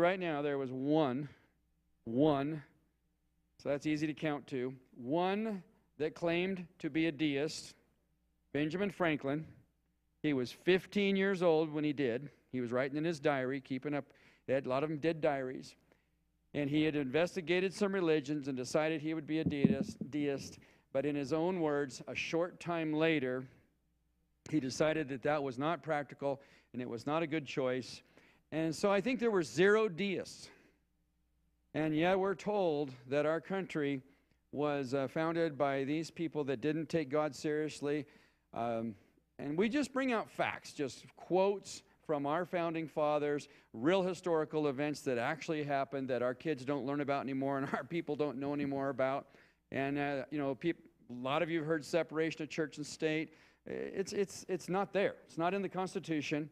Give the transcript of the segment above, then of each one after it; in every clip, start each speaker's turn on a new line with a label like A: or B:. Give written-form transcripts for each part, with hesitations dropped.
A: right now there was one, so that's easy to count to, one that claimed to be a deist, Benjamin Franklin. He was 15 years old when he did. He was writing in his diary, keeping up. A lot of them did diaries. And he had investigated some religions and decided he would be a deist. But in his own words, a short time later, he decided that that was not practical and it was not a good choice. And so I think there were 0 deists. And yet we're told that our country was founded by these people that didn't take God seriously. And we just bring out facts, just quotes from our founding fathers, real historical events that actually happened that our kids don't learn about anymore and our people don't know anymore about. And, a lot of you have heard separation of church and state. It's not there. It's not in the Constitution,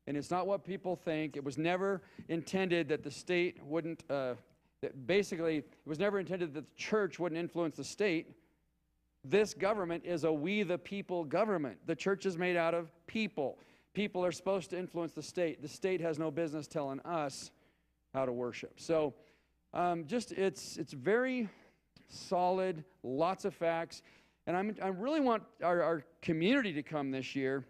A: and it's not what people think. It was never intended that the state wouldn't, it was never intended that the church wouldn't influence the state. This government is a we the people government. The church is made out of people. People are supposed to influence the state. The state has no business telling us how to worship. So it's very solid, lots of facts. And I really want our community to come this year.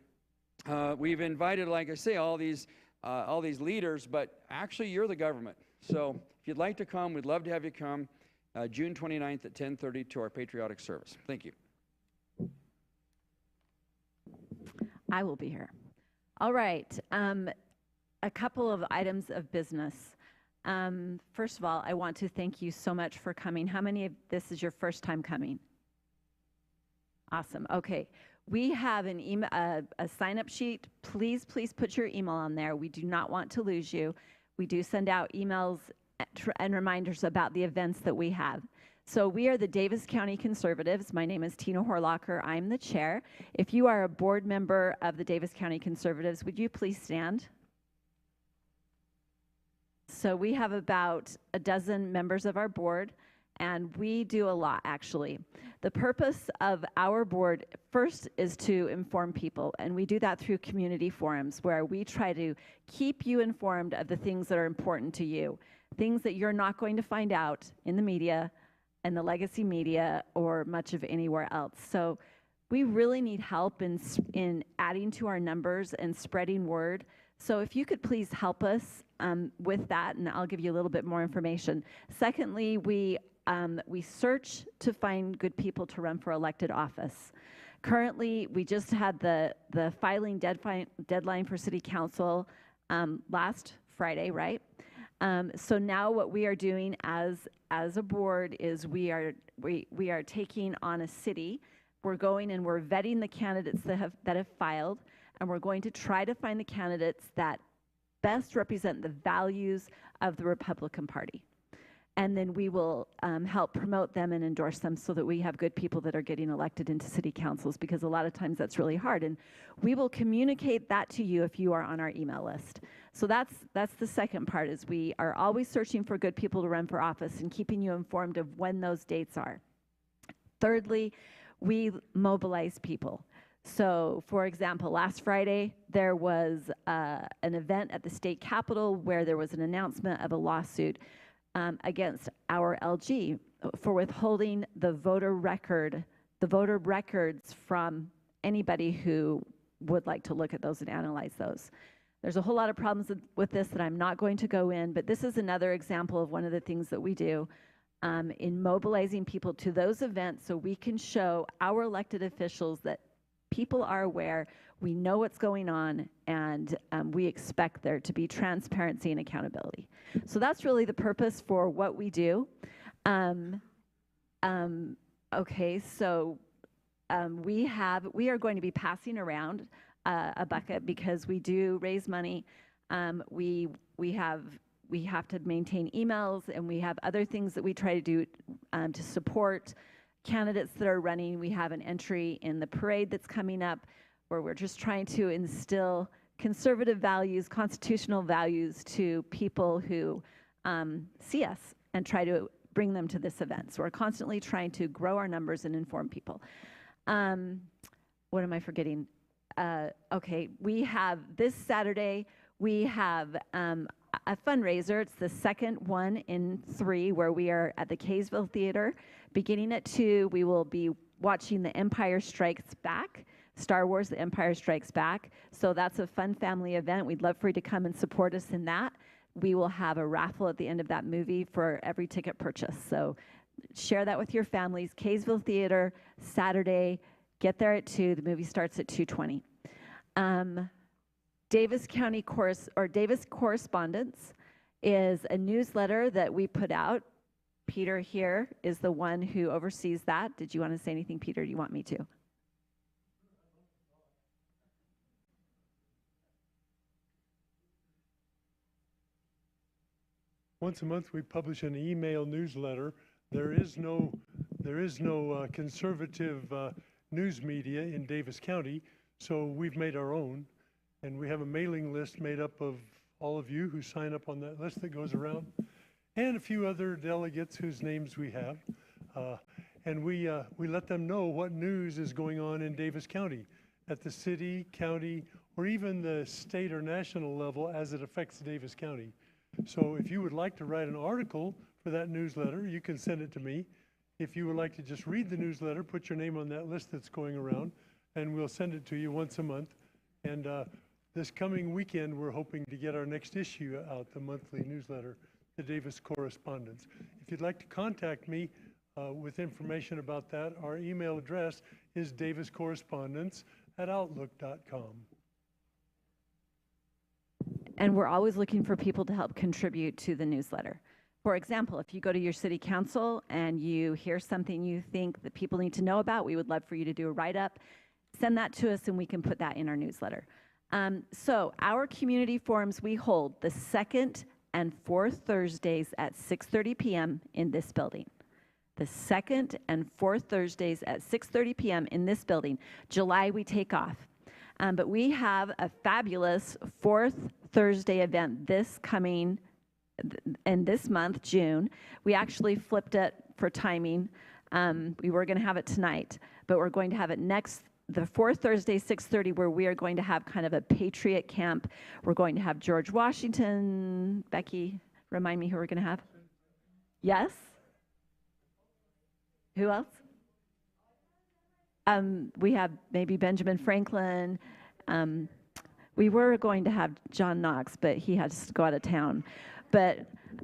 A: We've invited, like I say, all these leaders, but actually you're the government. So if you'd like to come, we'd love to have you come June 29th at 10:30 to our patriotic service. Thank you.
B: I will be here. All right. A couple of items of business. First of all, I want to thank you so much for coming. How many of this is your first time coming? Awesome. Okay. We have an email, a sign-up sheet. Please put your email on there. We do not want to lose you. We do send out emails and reminders about the events that we have. So we are the Davis County Conservatives. My name is Tina Horlocker. I'm the chair. If you are a board member of the Davis County Conservatives, would you please stand? So we have about a dozen members of our board, and we do a lot, actually. The purpose of our board first is to inform people, and we do that through community forums where we try to keep you informed of the things that are important to you, things that you're not going to find out in the media and the legacy media or much of anywhere else. So we really need help in adding to our numbers and spreading word. So if you could please help us with that, and I'll give you a little bit more information. Secondly, we search to find good people to run for elected office. Currently, we just had the filing deadline for City Council last Friday, right? So now what we are doing as a board is we are taking on a city. We're going and we're vetting the candidates that have filed, and we're going to try to find the candidates that best represent the values of the Republican Party. And then we will help promote them and endorse them so that we have good people that are getting elected into city councils, because a lot of times that's really hard. And we will communicate that to you if you are on our email list. So that's the second part, is we are always searching for good people to run for office and keeping you informed of when those dates are. Thirdly, we mobilize people. So, for example, last Friday, there was an event at the state capitol where there was an announcement of a lawsuit against our LG for withholding the voter records from anybody who would like to look at those and analyze those. There's a whole lot of problems with this that I'm not going to go in, but this is another example of one of the things that we do in mobilizing people to those events so we can show our elected officials that people are aware, we know what's going on, and we expect there to be transparency and accountability. So that's really the purpose for what we do. Okay, so we are going to be passing around a bucket because we do raise money. We have to maintain emails, and we have other things that we try to do to support candidates that are running. We have an entry in the parade that's coming up where we're just trying to instill conservative values, constitutional values to people who see us and try to bring them to this event. So we're constantly trying to grow our numbers and inform people. What am I forgetting? Okay, we have this Saturday, we have a fundraiser. It's the second one in 3 where we are at the Kaysville Theater. Beginning at 2, we will be watching The Empire Strikes Back, Star Wars, The Empire Strikes Back. So that's a fun family event. We'd love for you to come and support us in that. We will have a raffle at the end of that movie for every ticket purchase. So share that with your families. Kaysville Theater, Saturday. Get there at 2. The movie starts at 2:20. Davis County Davis Correspondence is a newsletter that we put out. Peter here is the one who oversees that. Did you want to say anything, Peter? Do you want me to?
C: Once a month, we publish an email newsletter. There is no conservative news media in Davis County, so we've made our own. And we have a mailing list made up of all of you who sign up on that list that goes around, and a few other delegates whose names we have. And we let them know what news is going on in Davis County at the city, county, or even the state or national level as it affects Davis County. So if you would like to write an article for that newsletter, you can send it to me. If you would like to just read the newsletter, put your name on that list that's going around, and we'll send it to you once a month. And this coming weekend, we're hoping to get our next issue out, the monthly newsletter, the Davis Correspondence. If you'd like to contact me with information about that, our email address is daviscorrespondence@outlook.com.
B: And we're always looking for people to help contribute to the newsletter. For example, if you go to your city council and you hear something you think that people need to know about, we would love for you to do a write-up. Send that to us and we can put that in our newsletter. So our community forums we hold the 2nd and 4th Thursdays at 6:30 p.m. in this building. The 2nd and 4th Thursdays at 6:30 p.m. in this building. July we take off. But we have a fabulous 4th Thursday event this coming in this month, June. We actually flipped it for timing. We were going to have it tonight, but we're going to have it the 4th Thursday, 6:30, where we are going to have kind of a Patriot camp. We're going to have George Washington. Becky, remind me who we're going to have. Yes? Who else? We have maybe Benjamin Franklin. We were going to have John Knox, but he had to go out of town.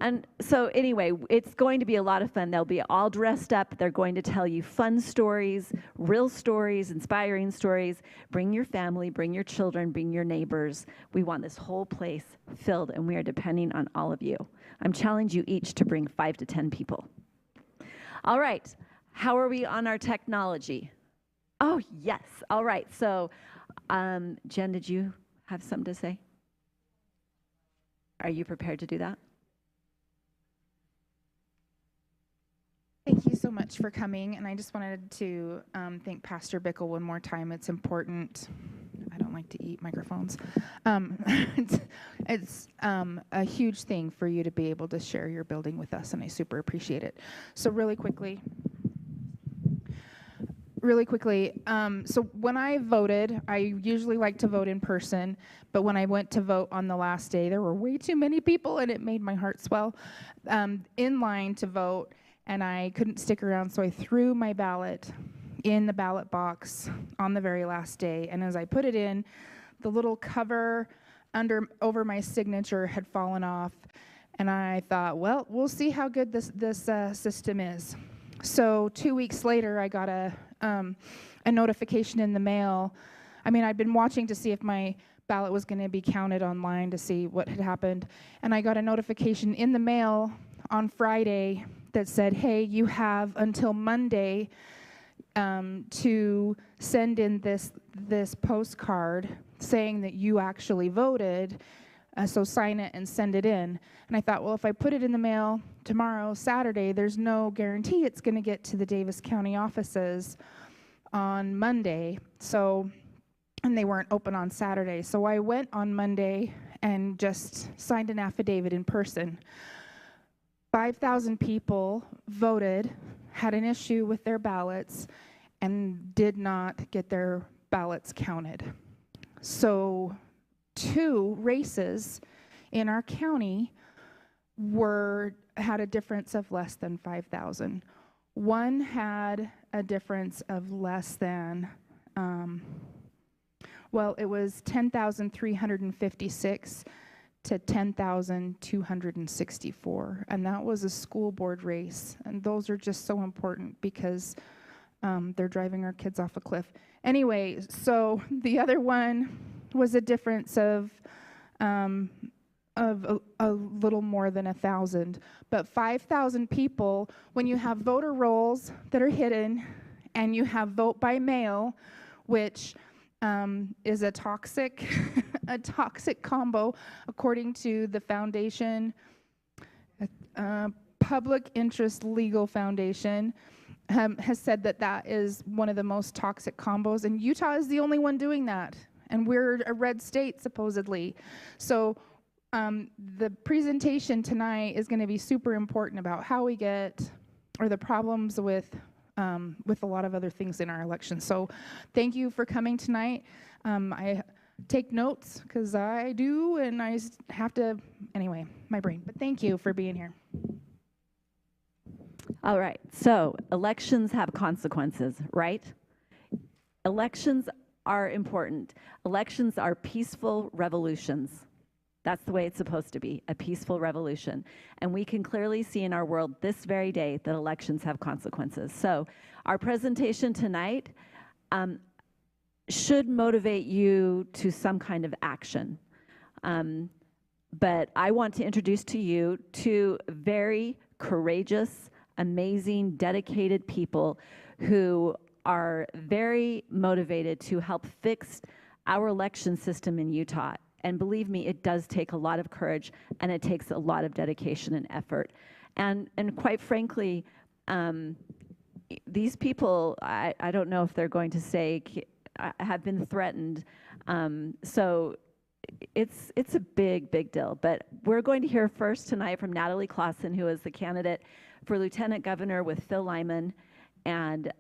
B: And so anyway, it's going to be a lot of fun. They'll be all dressed up. They're going to tell you fun stories, real stories, inspiring stories. Bring your family, bring your children, bring your neighbors. We want this whole place filled, and we are depending on all of you. I'm challenging you each to bring 5 to 10 people. All right, how are we on our technology? Oh, yes. All right, so Jen, did you have something to say? Are you prepared to do that?
D: Thank you so much for coming, and I just wanted to thank Pastor Bickle one more time. It's important. I don't like to eat microphones. It's a huge thing for you to be able to share your building with us, and I super appreciate it. So really quickly, so when I voted, I usually like to vote in person, but when I went to vote on the last day, there were way too many people, and it made my heart swell in line to vote, and I couldn't stick around, so I threw my ballot in the ballot box on the very last day, and as I put it in, the little cover over my signature had fallen off, and I thought, well, we'll see how good this system is. So 2 weeks later, I got a notification in the mail. I mean, I'd been watching to see if my ballot was going to be counted online to see what had happened, and I got a notification in the mail on Friday that said, hey, you have until Monday to send in this postcard saying that you actually voted, so sign it and send it in. And I thought, well, if I put it in the mail tomorrow, Saturday, there's no guarantee it's going to get to the Davis County offices on Monday. So, and they weren't open on Saturday. So I went on Monday and just signed an affidavit in person. 5,000 people voted, had an issue with their ballots, and did not get their ballots counted. So 2 races in our county had a difference of less than 5,000. One had a difference of less than, it was 10,356 to 10,264, and that was a school board race. And those are just so important because they're driving our kids off a cliff. Anyway, so the other one was a difference of a little more than 1,000. But 5,000 people, when you have voter rolls that are hidden and you have vote by mail, which is a toxic combo, according to the foundation, Public Interest Legal Foundation, has said that is one of the most toxic combos, and Utah is the only one doing that, and we're a red state supposedly. So the presentation tonight is going to be super important about how we get, or the problems with a lot of other things in our elections. So thank you for coming tonight. I take notes because I do, and I have to, anyway, my brain. But thank you for being here.
B: All right, so elections have consequences, right? Elections are important. Elections are peaceful revolutions. That's the way it's supposed to be, a peaceful revolution. And we can clearly see in our world this very day that elections have consequences. So our presentation tonight should motivate you to some kind of action. But I want to introduce to you two very courageous, amazing, dedicated people who are very motivated to help fix our election system in Utah. And believe me, it does take a lot of courage, and it takes a lot of dedication and effort. And quite frankly, these people, I don't know if they're going to say, have been threatened. So it's a big deal. But we're going to hear first tonight from Natalie Clawson, who is the candidate for Lieutenant Governor with Phil Lyman. And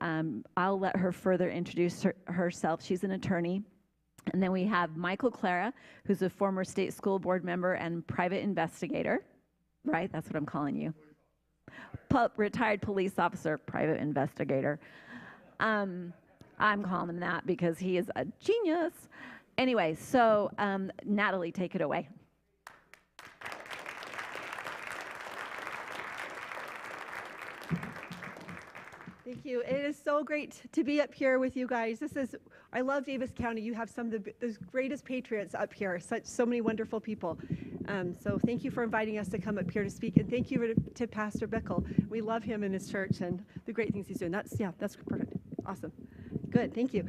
B: I'll let her further introduce herself. She's an attorney. And then we have Michael Clara, who's a former state school board member and private investigator, right? That's what I'm calling you. Retired police officer, private investigator. I'm calling him that because he is a genius. Anyway, so Natalie, take it away.
E: Thank you. It is so great to be up here with you guys. I love Davis County. You have some of the greatest patriots up here, so many wonderful people. So thank you for inviting us to come up here to speak. And thank you to Pastor Bickle. We love him and his church and the great things he's doing. That's perfect. Awesome. Good, thank you.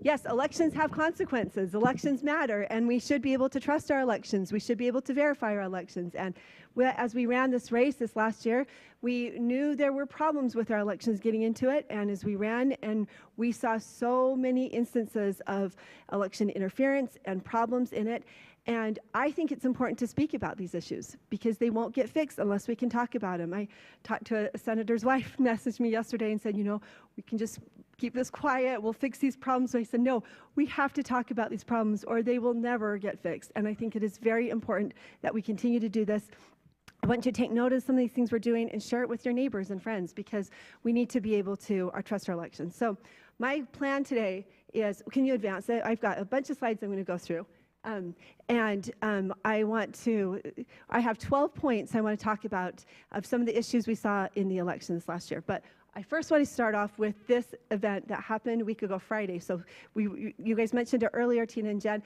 E: Yes, elections have consequences. Elections matter, and we should be able to trust our elections. We should be able to verify our elections. And as we ran this race this last year, we knew there were problems with our elections getting into it. And as we ran, and we saw so many instances of election interference and problems in it. And I think it's important to speak about these issues because they won't get fixed unless we can talk about them. I talked to a senator's wife, messaged me yesterday and said, we can just keep this quiet, we'll fix these problems. So I said, no, we have to talk about these problems or they will never get fixed. And I think it is very important that we continue to do this. I want you to take note of some of these things we're doing and share it with your neighbors and friends because we need to be able to trust our elections. So my plan today is, can you advance it? I've got a bunch of slides I'm going to go through. I have 12 points I want to talk about of some of the issues we saw in the elections last year. But I first want to start off with this event that happened a week ago Friday. So you guys mentioned it earlier, Tina and Jen.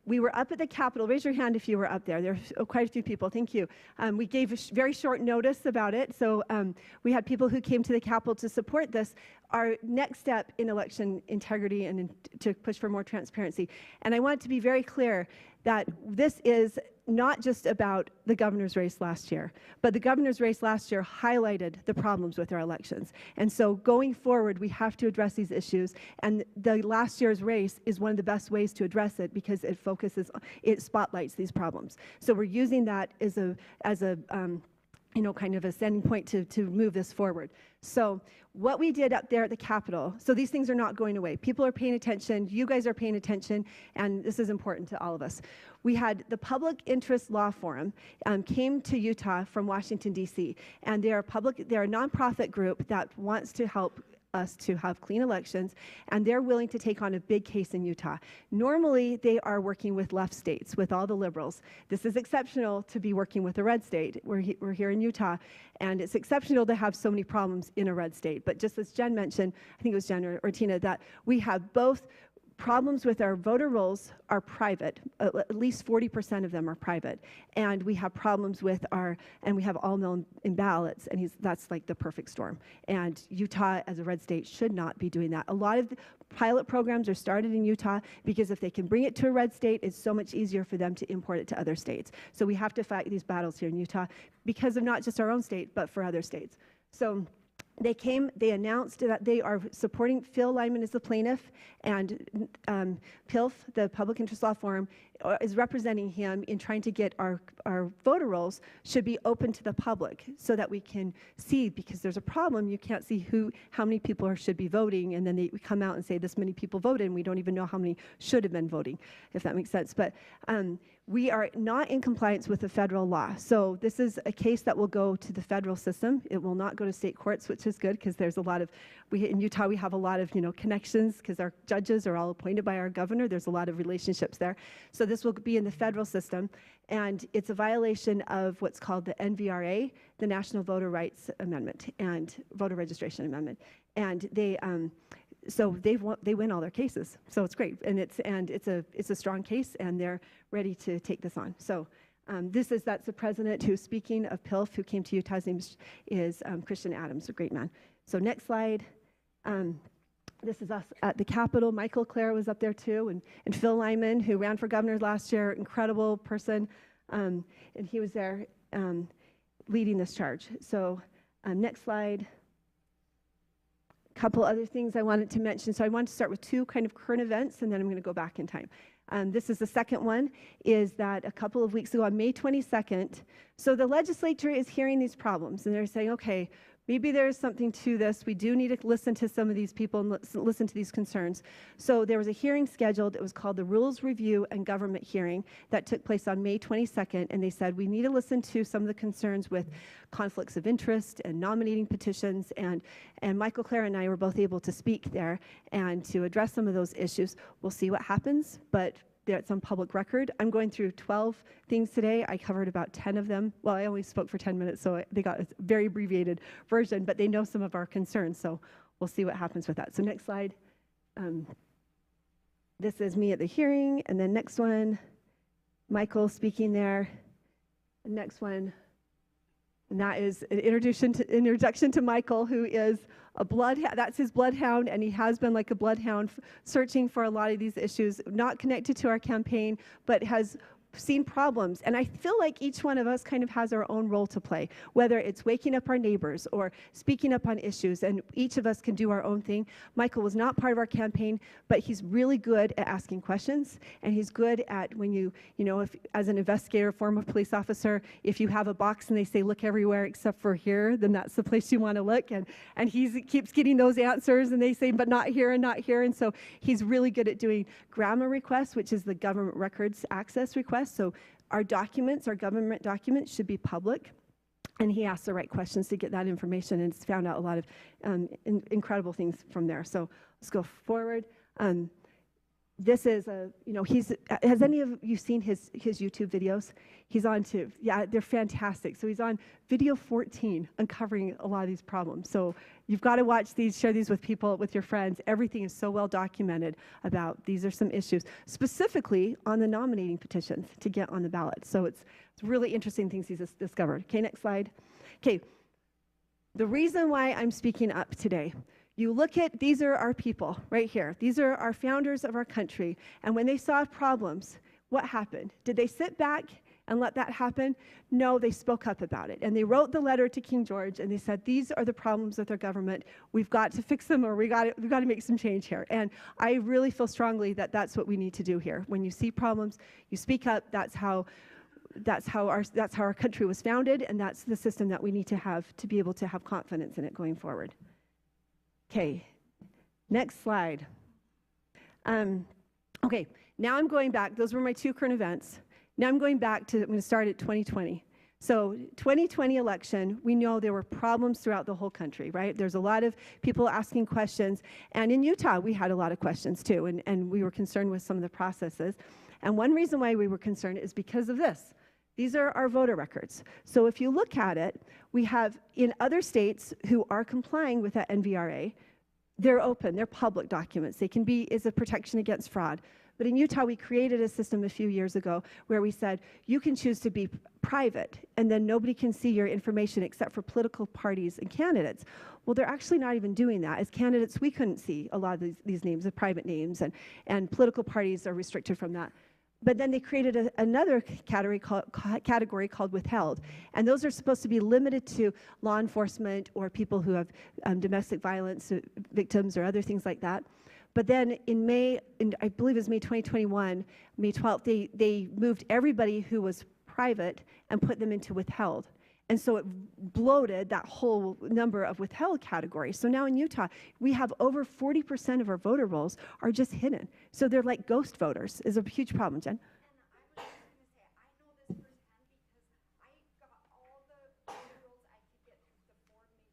E: We were up at the Capitol. Raise your hand if you were up there. There's quite a few people. Thank you. We gave very short notice about it. So we had people who came to the Capitol to support this. Our next step in election integrity and to push for more transparency. And I want to be very clear that this is not just about the governor's race last year, but the governor's race last year highlighted the problems with our elections. And so going forward, we have to address these issues. And the last year's race is one of the best ways to address it because it spotlights these problems. So we're using that as a kind of a standing point to move this forward. So what we did up there at the Capitol, so these things are not going away. People are paying attention, you guys are paying attention, and this is important to all of us. We had the Public Interest Law Forum came to Utah from Washington, D.C., and they're a nonprofit group that wants to help us to have clean elections, and they're willing to take on a big case in Utah. Normally, they are working with left states, with all the liberals. This is exceptional to be working with a red state. We're here in Utah, and it's exceptional to have so many problems in a red state. But just as Jen mentioned, I think it was Jen or Tina, that we have both problems with our voter rolls are private. At least 40% of them are private. And we have problems with and we have all mail in ballots, and that's like the perfect storm. And Utah, as a red state, should not be doing that. A lot of the pilot programs are started in Utah because if they can bring it to a red state, it's so much easier for them to import it to other states. So we have to fight these battles here in Utah because of not just our own state, but for other states. So they announced that they are supporting Phil Lyman as the plaintiff, and PILF, the Public Interest Law Forum, is representing him in trying to get our voter rolls should be open to the public so that we can see, because there's a problem, you can't see how many people should be voting, and then they come out and say this many people voted, and we don't even know how many should have been voting, if that makes sense. But we are not in compliance with the federal law. So this is a case that will go to the federal system. It will not go to state courts, which is good because there's a lot of, in Utah we have a lot of connections because our judges are all appointed by our governor. There's a lot of relationships there. So this will be in the federal system, and it's a violation of what's called the NVRA, the National Voter Rights Amendment and Voter Registration Amendment. And so they win all their cases, so it's great, and it's a strong case, and they're ready to take this on. So that's the president who's speaking of PILF, who came to Utah. His name is Christian Adams, a great man. So next slide. This is us at the Capitol. Michael Clara was up there too, and Phil Lyman, who ran for governor last year, incredible person, and he was there leading this charge. So next slide. Couple other things I wanted to mention. So I want to start with two kind of current events, and then I'm going to go back in time. This is the second one, is that a couple of weeks ago on May 22nd, so the legislature is hearing these problems, and they're saying, okay, maybe there's something to this. We do need to listen to some of these people and listen to these concerns. So there was a hearing scheduled. It was called the Rules Review and Government Hearing that took place on May 22nd, and they said we need to listen to some of the concerns with conflicts of interest and nominating petitions, and Michael Clara and I were both able to speak there and to address some of those issues. We'll see what happens, but it's on public record. I'm going through 12 things today. I covered about 10 of them. Well, I only spoke for 10 minutes, so they got a very abbreviated version, but they know some of our concerns, so we'll see what happens with that. So next slide. This is me at the hearing, and then next one, Michael speaking there. The next one, and that is an introduction to Michael, who is that's his bloodhound, and he has been like a bloodhound searching for a lot of these issues, not connected to our campaign, but has seen problems. And I feel like each one of us kind of has our own role to play, whether it's waking up our neighbors or speaking up on issues, and each of us can do our own thing. Michael was not part of our campaign, but he's really good at asking questions, and he's good at when if as an investigator, former police officer, if you have a box and they say look everywhere except for here, then that's the place you want to look, and he keeps getting those answers, and they say but not here and not here, and so he's really good at doing GRAMA requests, which is the Government Records Access request. So our documents, our government documents, should be public, and he asked the right questions to get that information, and it's found out a lot of incredible things from there. So let's go forward. This is has any of you seen his YouTube videos? He's on to, they're fantastic. So he's on video 14, uncovering a lot of these problems. So you've got to watch these, share these with people, with your friends. Everything is so well documented about these are some issues, specifically on the nominating petitions to get on the ballot. So it's really interesting things he's discovered. Okay, next slide. Okay, the reason why I'm speaking up today, you look at, these are our people right here. These are our founders of our country. And when they saw problems, what happened? Did they sit back and let that happen? No, they spoke up about it. And they wrote the letter to King George, and they said, these are the problems with our government. We've got to fix them, or we've got to make some change here. And I really feel strongly that that's what we need to do here. When you see problems, you speak up. That's how that's how our country was founded, and that's the system that we need to have to be able to have confidence in it going forward. Okay, next slide. Okay, now I'm going back. Those were my two current events. Now I'm going back to, I'm going to start at 2020. So 2020 election, we know there were problems throughout the whole country, right? There's a lot of people asking questions. And in Utah, we had a lot of questions too, and we were concerned with some of the processes. And one reason why we were concerned is because of this. These are our voter records. So if you look at it, we have in other states who are complying with that NVRA, they're open, they're public documents. They can be, is a protection against fraud. But in Utah, we created a system a few years ago where we said, you can choose to be private, and then nobody can see your information except for political parties and candidates. Well, they're actually not even doing that. As candidates, we couldn't see a lot of these names, the private names, and political parties are restricted from that. But then they created another category called withheld. And those are supposed to be limited to law enforcement or people who have domestic violence victims or other things like that. But then in May, I believe it was May 2021, May 12th, they moved everybody who was private and put them into withheld. And so it bloated that whole number of withheld categories. So now in Utah, we have over 40% of our voter rolls are just hidden. So they're like ghost voters. Is a huge problem, Jen.
F: And I was just going to say, I know this firsthand because I got all the voter rolls I could get through the 4 major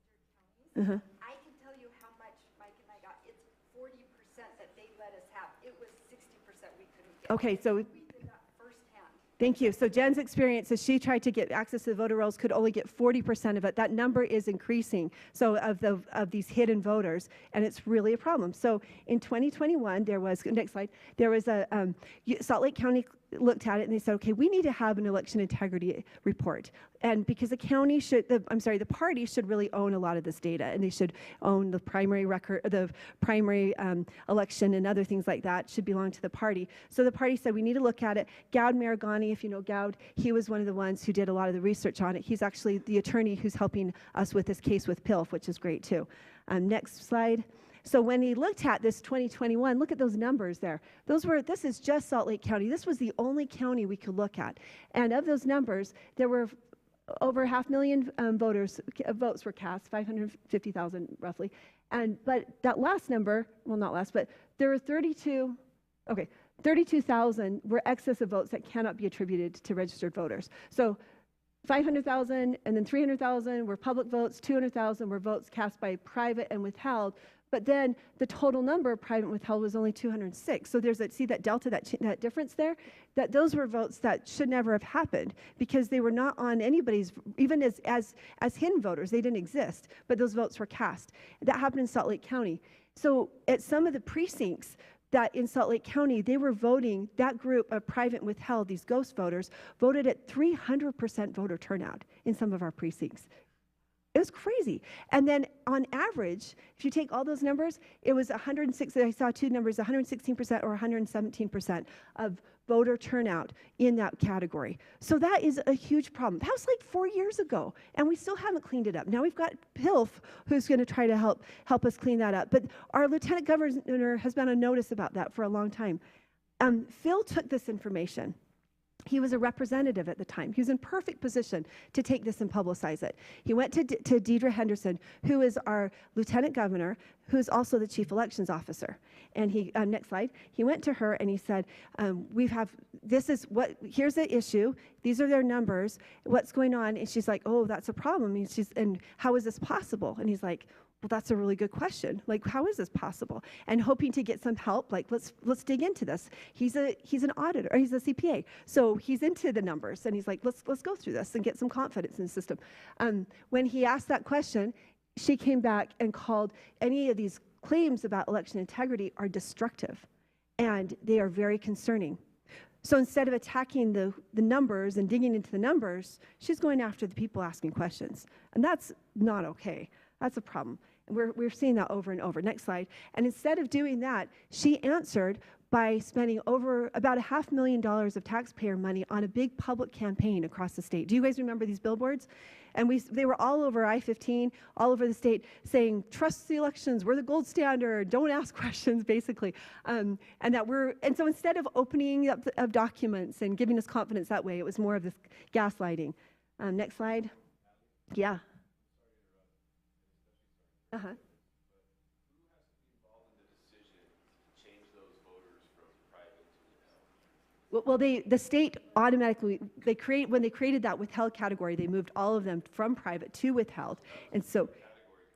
F: counties. I can tell you how much Mike and I got. It's 40% that they let us have. It was 60% we couldn't get.
E: Okay, so
F: we did that firsthand.
E: thank you. So Jen's experience is she tried to get access to the voter rolls, could only get 40% of it. That number is increasing, so of these hidden voters, and it's really a problem. So in 2021, there was, next slide, there was a, Salt Lake County looked at it and they said, okay, we need to have an election integrity report. And because the county should, the party should really own a lot of this data, and they should own the primary record, the primary election and other things like that should belong to the party. So the party said, we need to look at it. Gowd Maragani, if you know Gowd, he was one of the ones who did a lot of the research on it. He's actually the attorney who's helping us with this case with PILF, which is great too. Next slide. So when he looked at this 2021, look at those numbers there. This is just Salt Lake County. This was the only county we could look at. And of those numbers, there were over 500,000 votes were cast, 550,000 roughly. But that last number, well, not last, but there were 32,000 were excess of votes that cannot be attributed to registered voters. So 500,000 and then 300,000 were public votes, 200,000 were votes cast by private and withheld. But then the total number of private and withheld was only 206. So there's see that delta, that difference there? That those were votes that should never have happened because they were not on anybody's, even as hidden voters, they didn't exist, but those votes were cast. That happened in Salt Lake County. So at some of the precincts that in Salt Lake County, they were voting, that group of private and withheld, these ghost voters, voted at 300% voter turnout in some of our precincts. It was crazy. And then on average, if you take all those numbers, it was 106, I saw two numbers, 116% or 117% of voter turnout in that category. So that is a huge problem. That was like 4 years ago, and we still haven't cleaned it up. Now we've got PILF who's going to try to help us clean that up. But our lieutenant governor has been on notice about that for a long time. Phil took this information. He was a representative at the time. He was in perfect position to take this and publicize it. He went to Deidre Henderson, who is our lieutenant governor, who is also the chief elections officer. And he, next slide, he went to her and he said, here's the issue. These are their numbers. What's going on? And she's like, oh, that's a problem. And how is this possible? And he's like, well, that's a really good question. Like, how is this possible? And hoping to get some help, like, let's dig into this. He's an auditor, or he's a CPA, so he's into the numbers, and he's like, let's go through this and get some confidence in the system. When he asked that question, she came back and called any of these claims about election integrity are destructive, and they are very concerning. So instead of attacking the numbers and digging into the numbers, she's going after the people asking questions, and that's not okay. That's a problem. We're seeing that over and over. Next slide. And instead of doing that, she answered by spending over about $500,000 of taxpayer money on a big public campaign across the state. Do you guys remember these billboards? And they were all over I-15, all over the state, saying, trust the elections, we're the gold standard, don't ask questions, basically. And so instead of opening up of documents and giving us confidence that way, it was more of this gaslighting. Next slide. Yeah. Uh-huh. Well, the state automatically, when they created that withheld category, they moved all of them from private to withheld. And so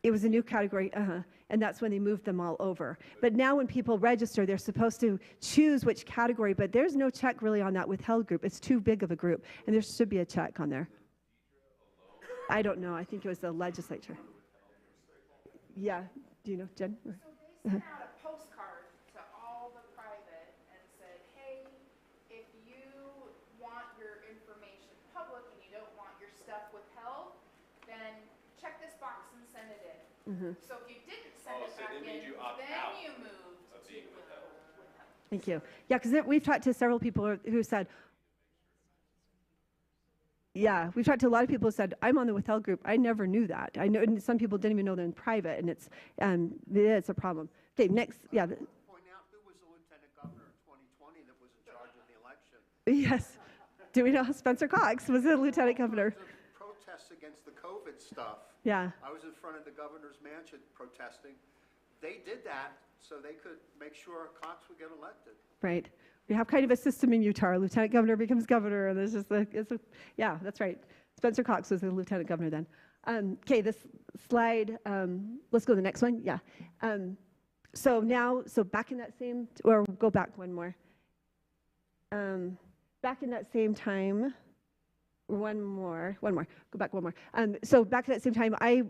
E: it was a new category, and that's when they moved them all over. But now when people register, they're supposed to choose which category, but there's no check really on that withheld group. It's too big of a group, and there should be a check on there. I don't know. I think it was the legislature. Yeah. Do you know, Jen?
D: So they sent out a postcard to all the private and said, hey, if you want your information public and you don't want your stuff withheld, then check this box and send it in. Mm-hmm. So if you didn't send it back in, then you moved to withheld.
E: Thank you. Yeah, because we've talked to several people who said, yeah, we've talked to a lot of people who said, I'm on the withheld group. I never knew that. I know, and some people didn't even know they're in private, and it's a problem. Okay, next, yeah.
G: Point out who was the lieutenant governor in 2020 that was in charge of the election.
E: Yes. Do we know Spencer Cox was the lieutenant governor?
G: Protests against the COVID stuff.
E: Yeah.
G: I was in front of the governor's mansion protesting. They did that so they could make sure Cox would get elected.
E: Right. We have kind of a system in Utah. Our lieutenant governor becomes governor, and there's just yeah, that's right. Spencer Cox was the lieutenant governor then. Okay, this slide, let's go to the next one. Yeah. So back in that same, or go back one more. Back in that same time, one more, go back one more. So back at that same time, I,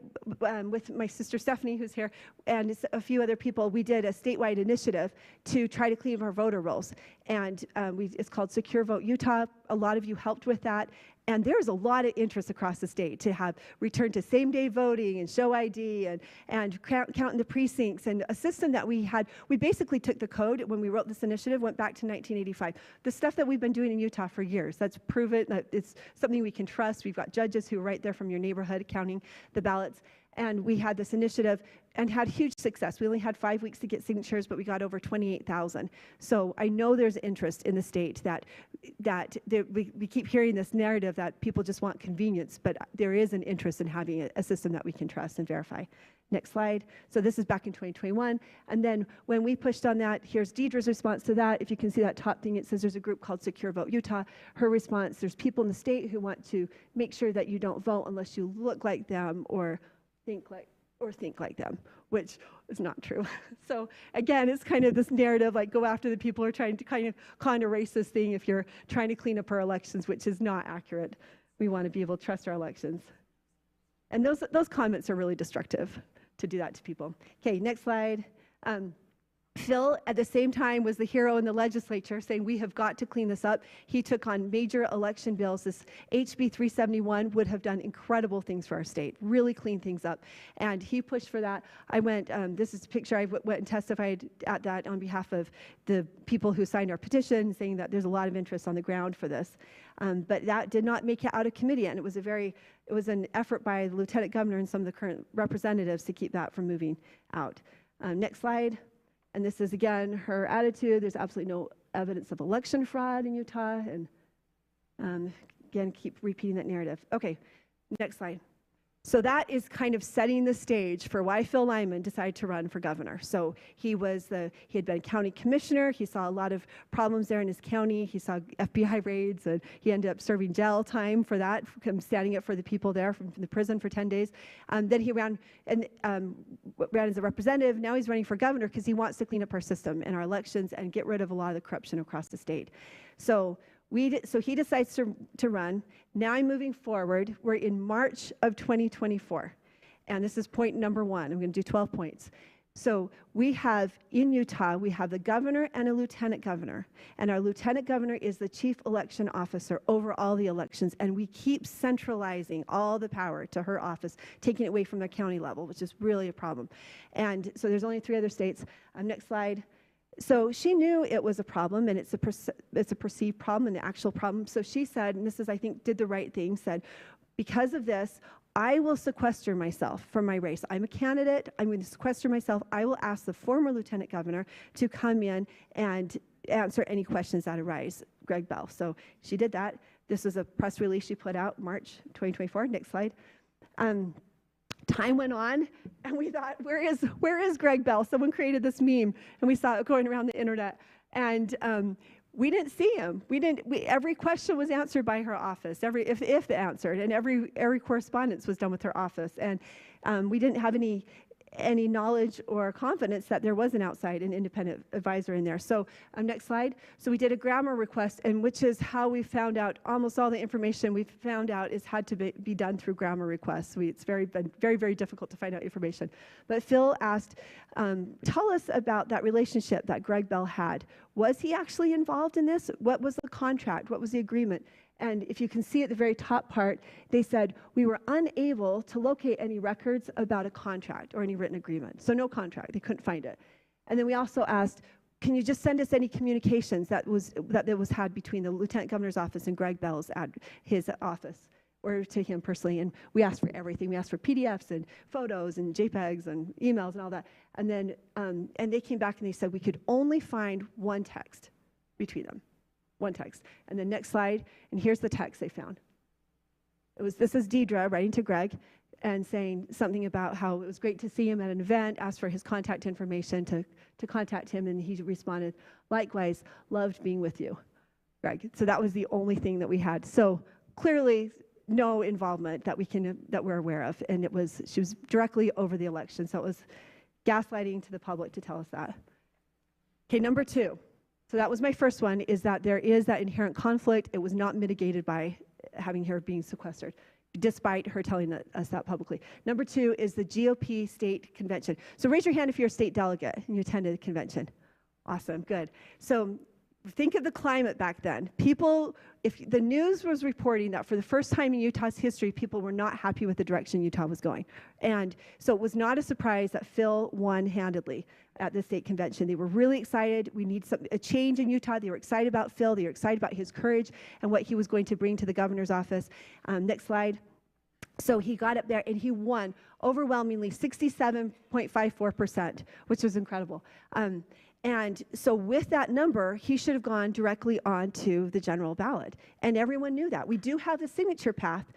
E: with my sister Stephanie, who's here, and a few other people, we did a statewide initiative to try to clean up our voter rolls. And it's called Secure Vote Utah. A lot of you helped with that. And there's a lot of interest across the state to have return to same-day voting and show ID and counting the precincts, and a system that we had. We basically took the code when we wrote this initiative, went back to 1985. The stuff that we've been doing in Utah for years, that's proven that it's something we can trust. We've got judges who are right there from your neighborhood counting the ballots. And we had this initiative and had huge success. We only had 5 weeks to get signatures, but we got over 28,000. So I know there's interest in the state that we keep hearing this narrative that people just want convenience, but there is an interest in having a system that we can trust and verify. Next slide. So this is back in 2021. And then when we pushed on that, here's Deidre's response to that. If you can see that top thing, it says there's a group called Secure Vote Utah. Her response, there's people in the state who want to make sure that you don't vote unless you look like them or think like them, which is not true. So again, it's kind of this narrative, like go after the people who are trying to kind of erase this thing if you're trying to clean up our elections, which is not accurate. We want to be able to trust our elections. And those comments are really destructive to do that to people. Okay, next slide. Phil, at the same time, was the hero in the legislature saying we have got to clean this up. He took on major election bills. This HB 371 would have done incredible things for our state, really clean things up. And he pushed for that. I went, this is a picture, I went and testified at that on behalf of the people who signed our petition, saying that there's a lot of interest on the ground for this. But that did not make it out of committee, and it was an effort by the lieutenant governor and some of the current representatives to keep that from moving out. Next slide. And this is, again, her attitude. There's absolutely no evidence of election fraud in Utah. And again, keep repeating that narrative. Okay, next slide. So that is kind of setting the stage for why Phil Lyman decided to run for governor. So he had been county commissioner. He saw a lot of problems there in his county. He saw FBI raids, and he ended up serving jail time for that, standing up for the people there from the prison for 10 days. Then he ran as a representative. Now he's running for governor because he wants to clean up our system and our elections and get rid of a lot of the corruption across the state. So he decides to run. Now I'm moving forward. We're in March of 2024. And this is point number one. I'm going to do 12 points. So we have, in Utah, we have the governor and a lieutenant governor. And our lieutenant governor is the chief election officer over all the elections. And we keep centralizing all the power to her office, taking it away from the county level, which is really a problem. And so there's only 3 other states. Next slide. So she knew it was a problem, and it's a perceived problem, an actual problem. So she said, and this is, I think, did the right thing, said, because of this, I will sequester myself from my race. I'm a candidate. I'm going to sequester myself. I will ask the former lieutenant governor to come in and answer any questions that arise, Greg Bell. So she did that. This was a press release she put out March 2024. Next slide. Time went on, and we thought, where is Greg Bell? Someone created this meme, and we saw it going around the internet. And we didn't see him. Every question was answered by her office, if answered, and every correspondence was done with her office. And we didn't have any knowledge or confidence that there was an outside and independent advisor in there. So next slide. So we did a grammar request, and which is how we found out almost all the information we've found out is had to be done through grammar requests. It's been very, very difficult to find out information. But Phil asked, tell us about that relationship that Greg Bell had. Was he actually involved in this? What was the contract? What was the agreement? And if you can see at the very top part, they said, we were unable to locate any records about a contract or any written agreement. So no contract, they couldn't find it. And then we also asked, can you just send us any communications that was had between the lieutenant governor's office and Greg Bell's at his office, or to him personally? And we asked for everything. We asked for PDFs and photos and JPEGs and emails and all that. And then, and they came back and they said we could only find one text between them. One text. And then next slide, and here's the text they found. This is Deidre writing to Greg and saying something about how it was great to see him at an event, asked for his contact information to contact him, and he responded, likewise, loved being with you, Greg. So that was the only thing that we had. So clearly no involvement that we're aware of, and she was directly over the election, so it was gaslighting to the public to tell us that. Okay, number 2. So that was my first one, is that there is that inherent conflict. It was not mitigated by having her being sequestered, despite her telling us that publicly. Number 2 is the GOP state convention. So raise your hand if you're a state delegate and you attended a convention. Awesome, good. So think of the climate back then. If the news was reporting that for the first time in Utah's history, people were not happy with the direction Utah was going. And so it was not a surprise that Phil won handedly at the state convention. They were really excited. We need a change in Utah. They were excited about Phil. They were excited about his courage and what he was going to bring to the governor's office. Next slide. So he got up there and he won overwhelmingly 67.54%, which was incredible. And so with that number, he should have gone directly on to the general ballot. And everyone knew that. We do have the signature path,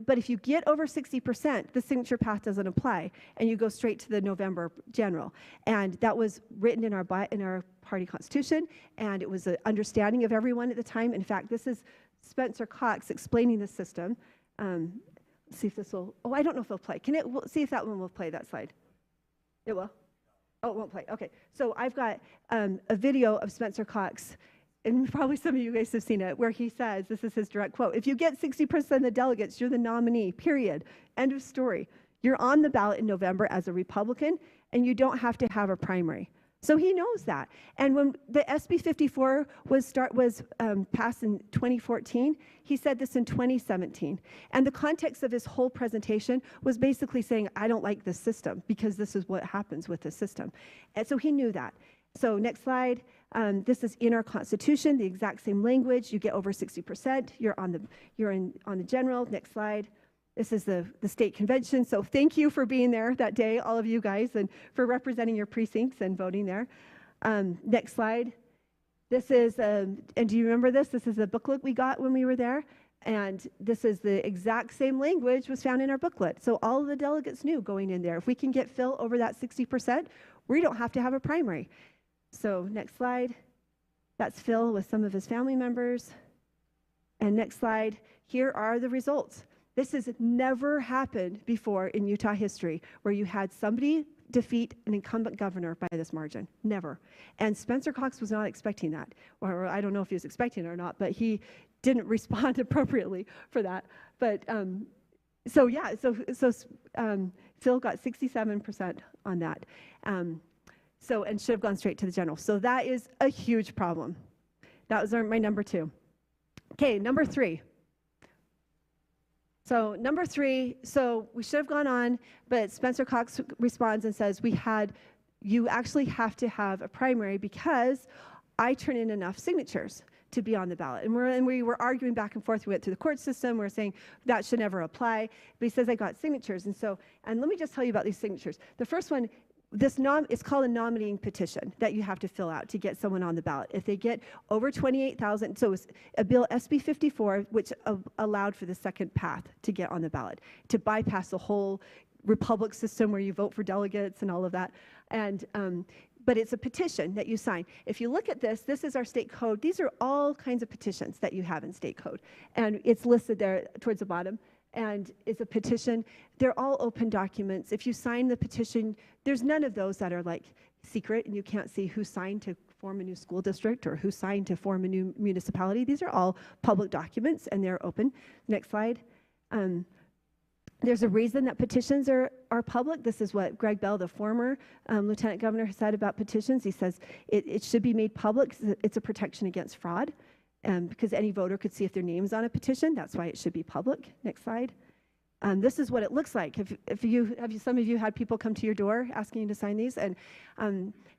E: but if you get over 60%, the signature path doesn't apply, and you go straight to the November general. And that was written in our party constitution, and it was an understanding of everyone at the time. In fact, this is Spencer Cox explaining the system. Let's see if this will, I don't know if it'll play. See if that one will play, that slide. It will? Oh, it won't play. Okay. So I've got a video of Spencer Cox, and probably some of you guys have seen it, where he says, this is his direct quote, if you get 60% of the delegates, you're the nominee, period. End of story. You're on the ballot in November as a Republican, and you don't have to have a primary. So he knows that. And when the SB 54 was passed in 2014, he said this in 2017. And the context of his whole presentation was basically saying, I don't like this system because this is what happens with the system. And so he knew that. So next slide. This is in our Constitution, the exact same language. You get over 60%. You're on the general. Next slide. This is the state convention. So thank you for being there that day, all of you guys, and for representing your precincts and voting there. Next slide. This is, and do you remember this? This is the booklet we got when we were there. And this is the exact same language was found in our booklet. So all of the delegates knew going in there, if we can get Phil over that 60%, we don't have to have a primary. So next slide. That's Phil with some of his family members. And next slide. Here are the results. This has never happened before in Utah history, where you had somebody defeat an incumbent governor by this margin. Never. And Spencer Cox was not expecting that. Or I don't know if he was expecting it or not, but he didn't respond appropriately for that. But So yeah, Phil got 67% on that. And should have gone straight to the general. So that is a huge problem. That was my number 2. Okay, number 3. So number 3, so we should have gone on, but Spencer Cox responds and says, you actually have to have a primary because I turn in enough signatures to be on the ballot. And we were arguing back and forth. We went through the court system. We were saying that should never apply. But he says, I got signatures. And let me just tell you about these signatures. The first one, it's called a nominating petition that you have to fill out to get someone on the ballot. If they get over 28,000, so it's a bill SB 54, which allowed for the second path to get on the ballot, to bypass the whole republic system where you vote for delegates and all of that. But it's a petition that you sign. If you look at this is our state code. These are all kinds of petitions that you have in state code. And it's listed there towards the bottom. And it's a petition. They're all open documents. If you sign the petition, there's none of those that are like secret and you can't see who signed to form a new school district or who signed to form a new municipality. These are all public documents and they're open. Next slide. There's a reason that petitions are public. This is what Greg Bell, the former lieutenant governor, has said about petitions. He says it should be made public. It's a protection against fraud because any voter could see if their name's on a petition. That's why it should be public. Next slide. This is what it looks like. Some of you had people come to your door asking you to sign these, and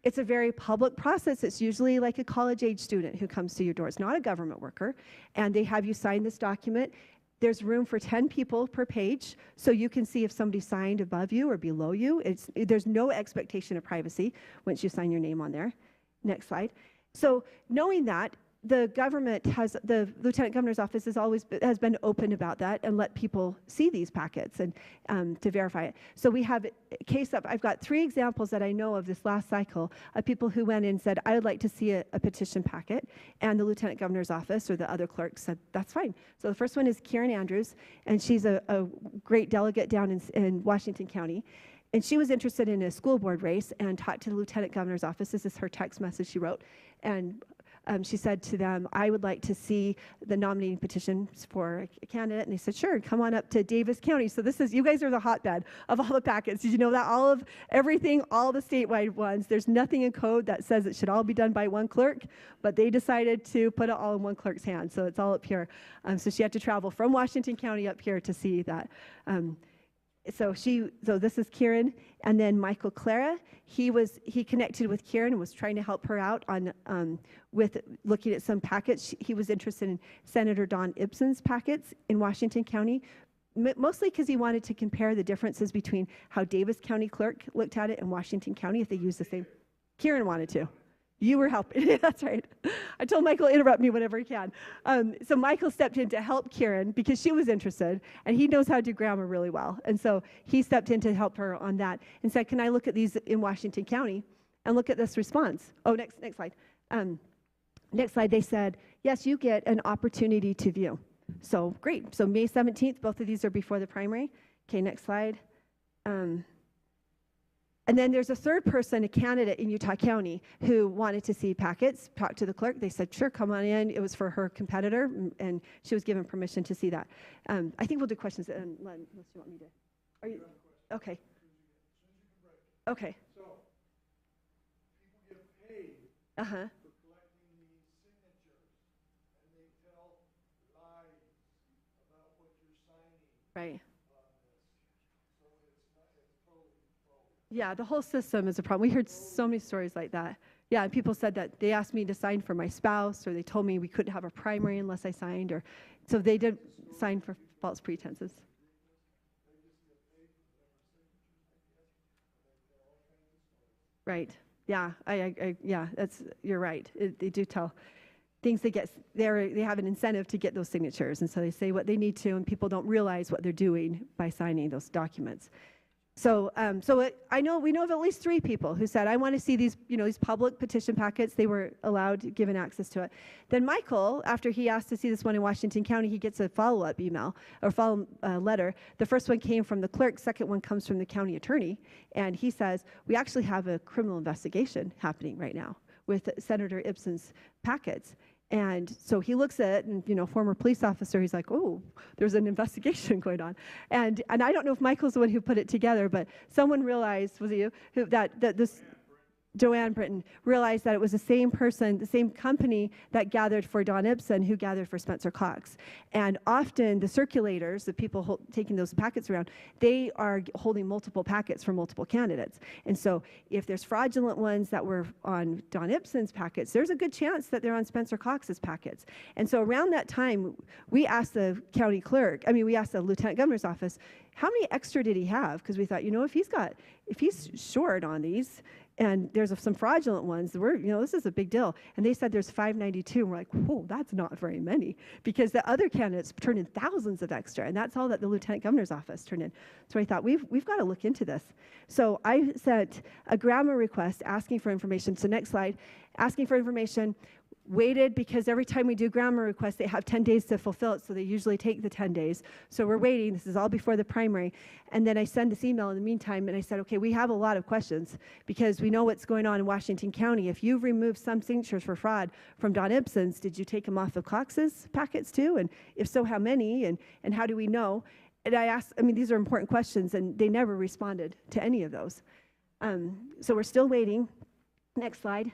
E: it's a very public process. It's usually like a college-age student who comes to your door. It's not a government worker, and they have you sign this document. There's room for 10 people per page, so you can see if somebody signed above you or below you. There's no expectation of privacy once you sign your name on there. Next slide. So knowing that, the lieutenant governor's office has been open about that and let people see these packets and to verify it. So we have a case up. I've got 3 examples that I know of this last cycle of people who went in and said, I would like to see a petition packet. And the lieutenant governor's office or the other clerk said, that's fine. So the first one is Karen Andrews, and she's a great delegate down in Washington County. And she was interested in a school board race and talked to the lieutenant governor's office. This is her text message she wrote. And she said to them, I would like to see the nominating petitions for a candidate. And they said, sure, come on up to Davis County. So you guys are the hotbed of all the packets. Did you know that? Everything, all the statewide ones, there's nothing in code that says it should all be done by one clerk, but they decided to put it all in one clerk's hands. So it's all up here. So she had to travel from Washington County up here to see that. So this is Kieran, and then Michael Clara. He connected with Kieran and was trying to help her out on with looking at some packets. He was interested in Senator Don Ibsen's packets in Washington County, mostly because he wanted to compare the differences between how Davis County clerk looked at it and Washington County if they used the same. Kieran wanted to. You were helping. That's right. I told Michael to interrupt me whenever he can. So Michael stepped in to help Kieran because she was interested, and he knows how to do grammar really well. And so he stepped in to help her on that and said, can I look at these in Washington County and look at this response? Oh, next slide. Next slide, they said, yes, you get an opportunity to view. So great. So May 17th, both of these are before the primary. Okay, next slide. And then there's a third person, a candidate in Utah County, who wanted to see packets, talked to the clerk. They said, sure, come on in. It was for her competitor, and she was given permission to see that. I think we'll do questions unless you want me to. Are you? Okay. Okay.
C: So, people get paid for collecting these signatures, and they tell lies about what you're signing.
E: Right. Yeah, the whole system is a problem. We heard so many stories like that. Yeah, and people said that they asked me to sign for my spouse, or they told me we couldn't have a primary unless I signed, or so they did sign for false pretenses. Right. Yeah. Yeah. You're right. They do tell things. They have an incentive to get those signatures, and so they say what they need to, and people don't realize what they're doing by signing those documents. So, we know of at least 3 people who said, I want to see these public petition packets. They were given access to it. Then Michael, after he asked to see this one in Washington County, he gets a follow-up email or letter. The first one came from the clerk. Second one comes from the county attorney. And he says, we actually have a criminal investigation happening right now with Senator Ibsen's packets. And so he looks at it, and, you know, former police officer, he's like, oh, there's an investigation going on. And I don't know if Michael's the one who put it together, but someone realized, was it you, that this, Joanne Britton, realized that it was the same person, the same company that gathered for Don Ibsen who gathered for Spencer Cox. And often the circulators, the people taking those packets around, they are holding multiple packets for multiple candidates. And so if there's fraudulent ones that were on Don Ibsen's packets, there's a good chance that they're on Spencer Cox's packets. And so around that time, we asked the county clerk, we asked the lieutenant governor's office, how many extra did he have? Because we thought, you know, if he's short on these, and there's some fraudulent ones, this is a big deal. And they said there's 592. And we're like, whoa, that's not very many. Because the other candidates turned in thousands of extra. And that's all that the lieutenant governor's office turned in. So I thought, we've got to look into this. So I sent a grammar request asking for information. So next slide, asking for information. Waited, because every time we do grammar requests, they have 10 days to fulfill it, so they usually take the 10 days. So we're waiting. This is all before the primary. And then I send this email in the meantime, and I said, okay, we have a lot of questions, because we know what's going on in Washington County. If you've removed some signatures for fraud from Don Ibsen's, did you take them off of Cox's packets too? And if so, how many? And how do we know? And I asked, these are important questions, and they never responded to any of those. So we're still waiting. Next slide.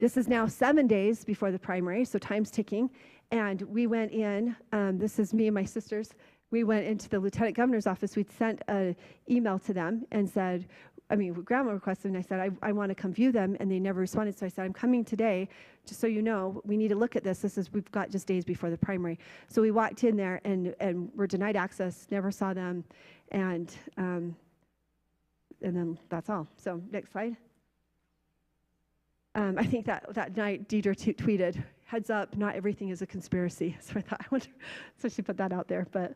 E: This is now 7 days before the primary, so time's ticking. And we went in, this is me and my sisters, we went into the lieutenant governor's office. We'd sent an email to them and said, grammar requested, and I said, I want to come view them, and they never responded. So I said, I'm coming today, just so you know, we need to look at this. We've got just days before the primary. So we walked in there, and were denied access, never saw them, and then that's all. So next slide. I think that night Deidre tweeted, heads up, not everything is a conspiracy. So I thought, I wonder, so she put that out there. But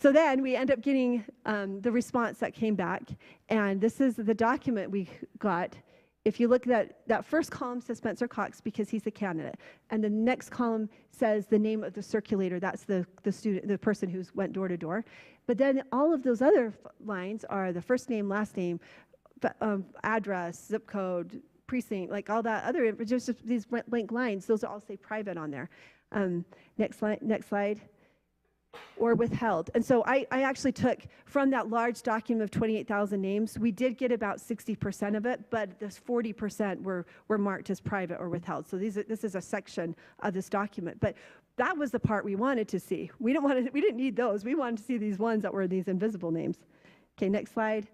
E: so then we end up getting the response that came back, and this is the document we got. If you look at that first column says Spencer Cox because he's the candidate, and the next column says the name of the circulator. That's the student, the person who's went door to door. But then all of those other lines are the first name, last name, address, zip code, precinct, like all that other, just these blank lines, those all say private on there. Next slide. Or withheld. And so I actually took from that large document of 28,000 names, we did get about 60% of it, but this 40% were marked as private or withheld. So this is a section of this document. But that was the part we wanted to see. We didn't need those. We wanted to see these ones that were these invisible names. Okay, next slide.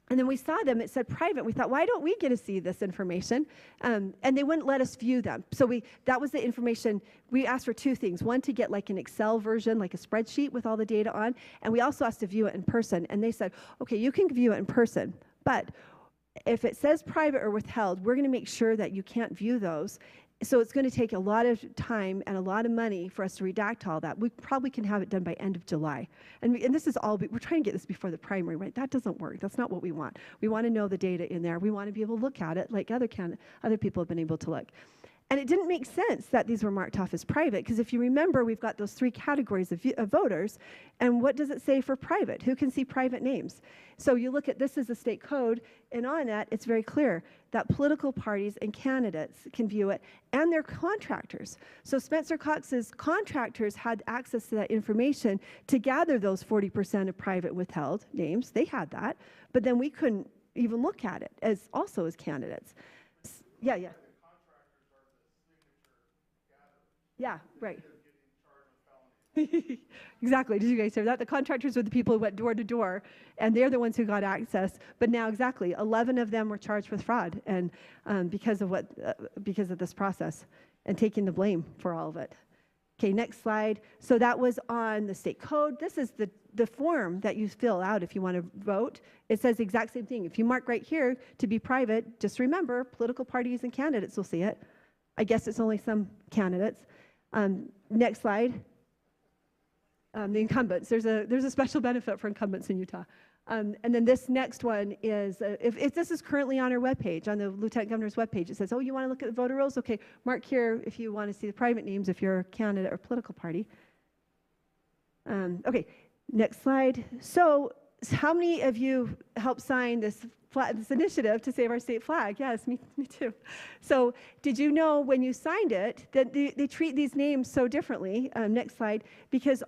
E: And then we saw them, it said private. We thought, why don't we get to see this information? And they wouldn't let us view them. So that was the information. We asked for two things. One, to get like an Excel version, like a spreadsheet with all the data on. And we also asked to view it in person. And they said, okay, you can view it in person. But if it says private or withheld, we're going to make sure that you can't view those. So it's going to take a lot of time and a lot of money for us to redact all that. We probably can have it done by end of July. And this is all, we're trying to get this before the primary, right? That doesn't work. That's not what we want. We want to know the data in there. We want to be able to look at it like other people have been able to look. And it didn't make sense that these were marked off as private, because if you remember, we've got those three categories of voters, and what does it say for private? Who can see private names? So you look at this as a state code, and on that, it's very clear that political parties and candidates can view it, and their contractors. So Spencer Cox's contractors had access to that information to gather those 40% of private withheld names. They had that, but then we couldn't even look at it as candidates. Yeah. Yeah, right. Exactly. Did you guys hear that? The contractors were the people who went door to door, and they're the ones who got access. But now, exactly, 11 of them were charged with fraud, and because of this process, and taking the blame for all of it. Okay, next slide. So that was on the state code. This is the form that you fill out if you want to vote. It says the exact same thing. If you mark right here to be private, just remember, political parties and candidates will see it. I guess it's only some candidates. Next slide. The incumbents. There's a special benefit for incumbents in Utah. And then this next one is, if this is currently on our webpage, on the Lieutenant Governor's webpage, it says, oh, you want to look at the voter rolls? Okay, mark here if you want to see the private names if you're a candidate or political party. Okay, next slide. So how many of you helped sign this initiative to save our state flag? Yes, me too. So did you know when you signed it that they treat these names so differently? Next slide. Because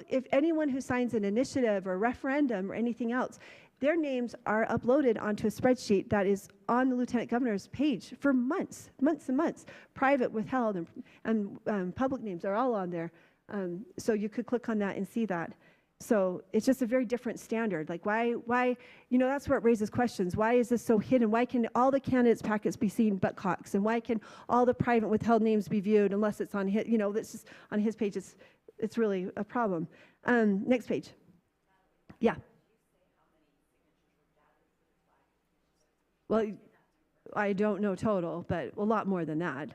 E: if anyone who signs an initiative or a referendum or anything else, their names are uploaded onto a spreadsheet that is on the Lieutenant Governor's page for months and months. Private, withheld, and public names are all on there. So you could click on that and see that. So it's just a very different standard. Like why, that's where it raises questions. Why is this so hidden? Why can all the candidates' packets be seen but Cox? And why can all the private withheld names be viewed unless it's on his, that's just on his page? It's really a problem. Next page. Yeah. Well, I don't know total, but a lot more than that.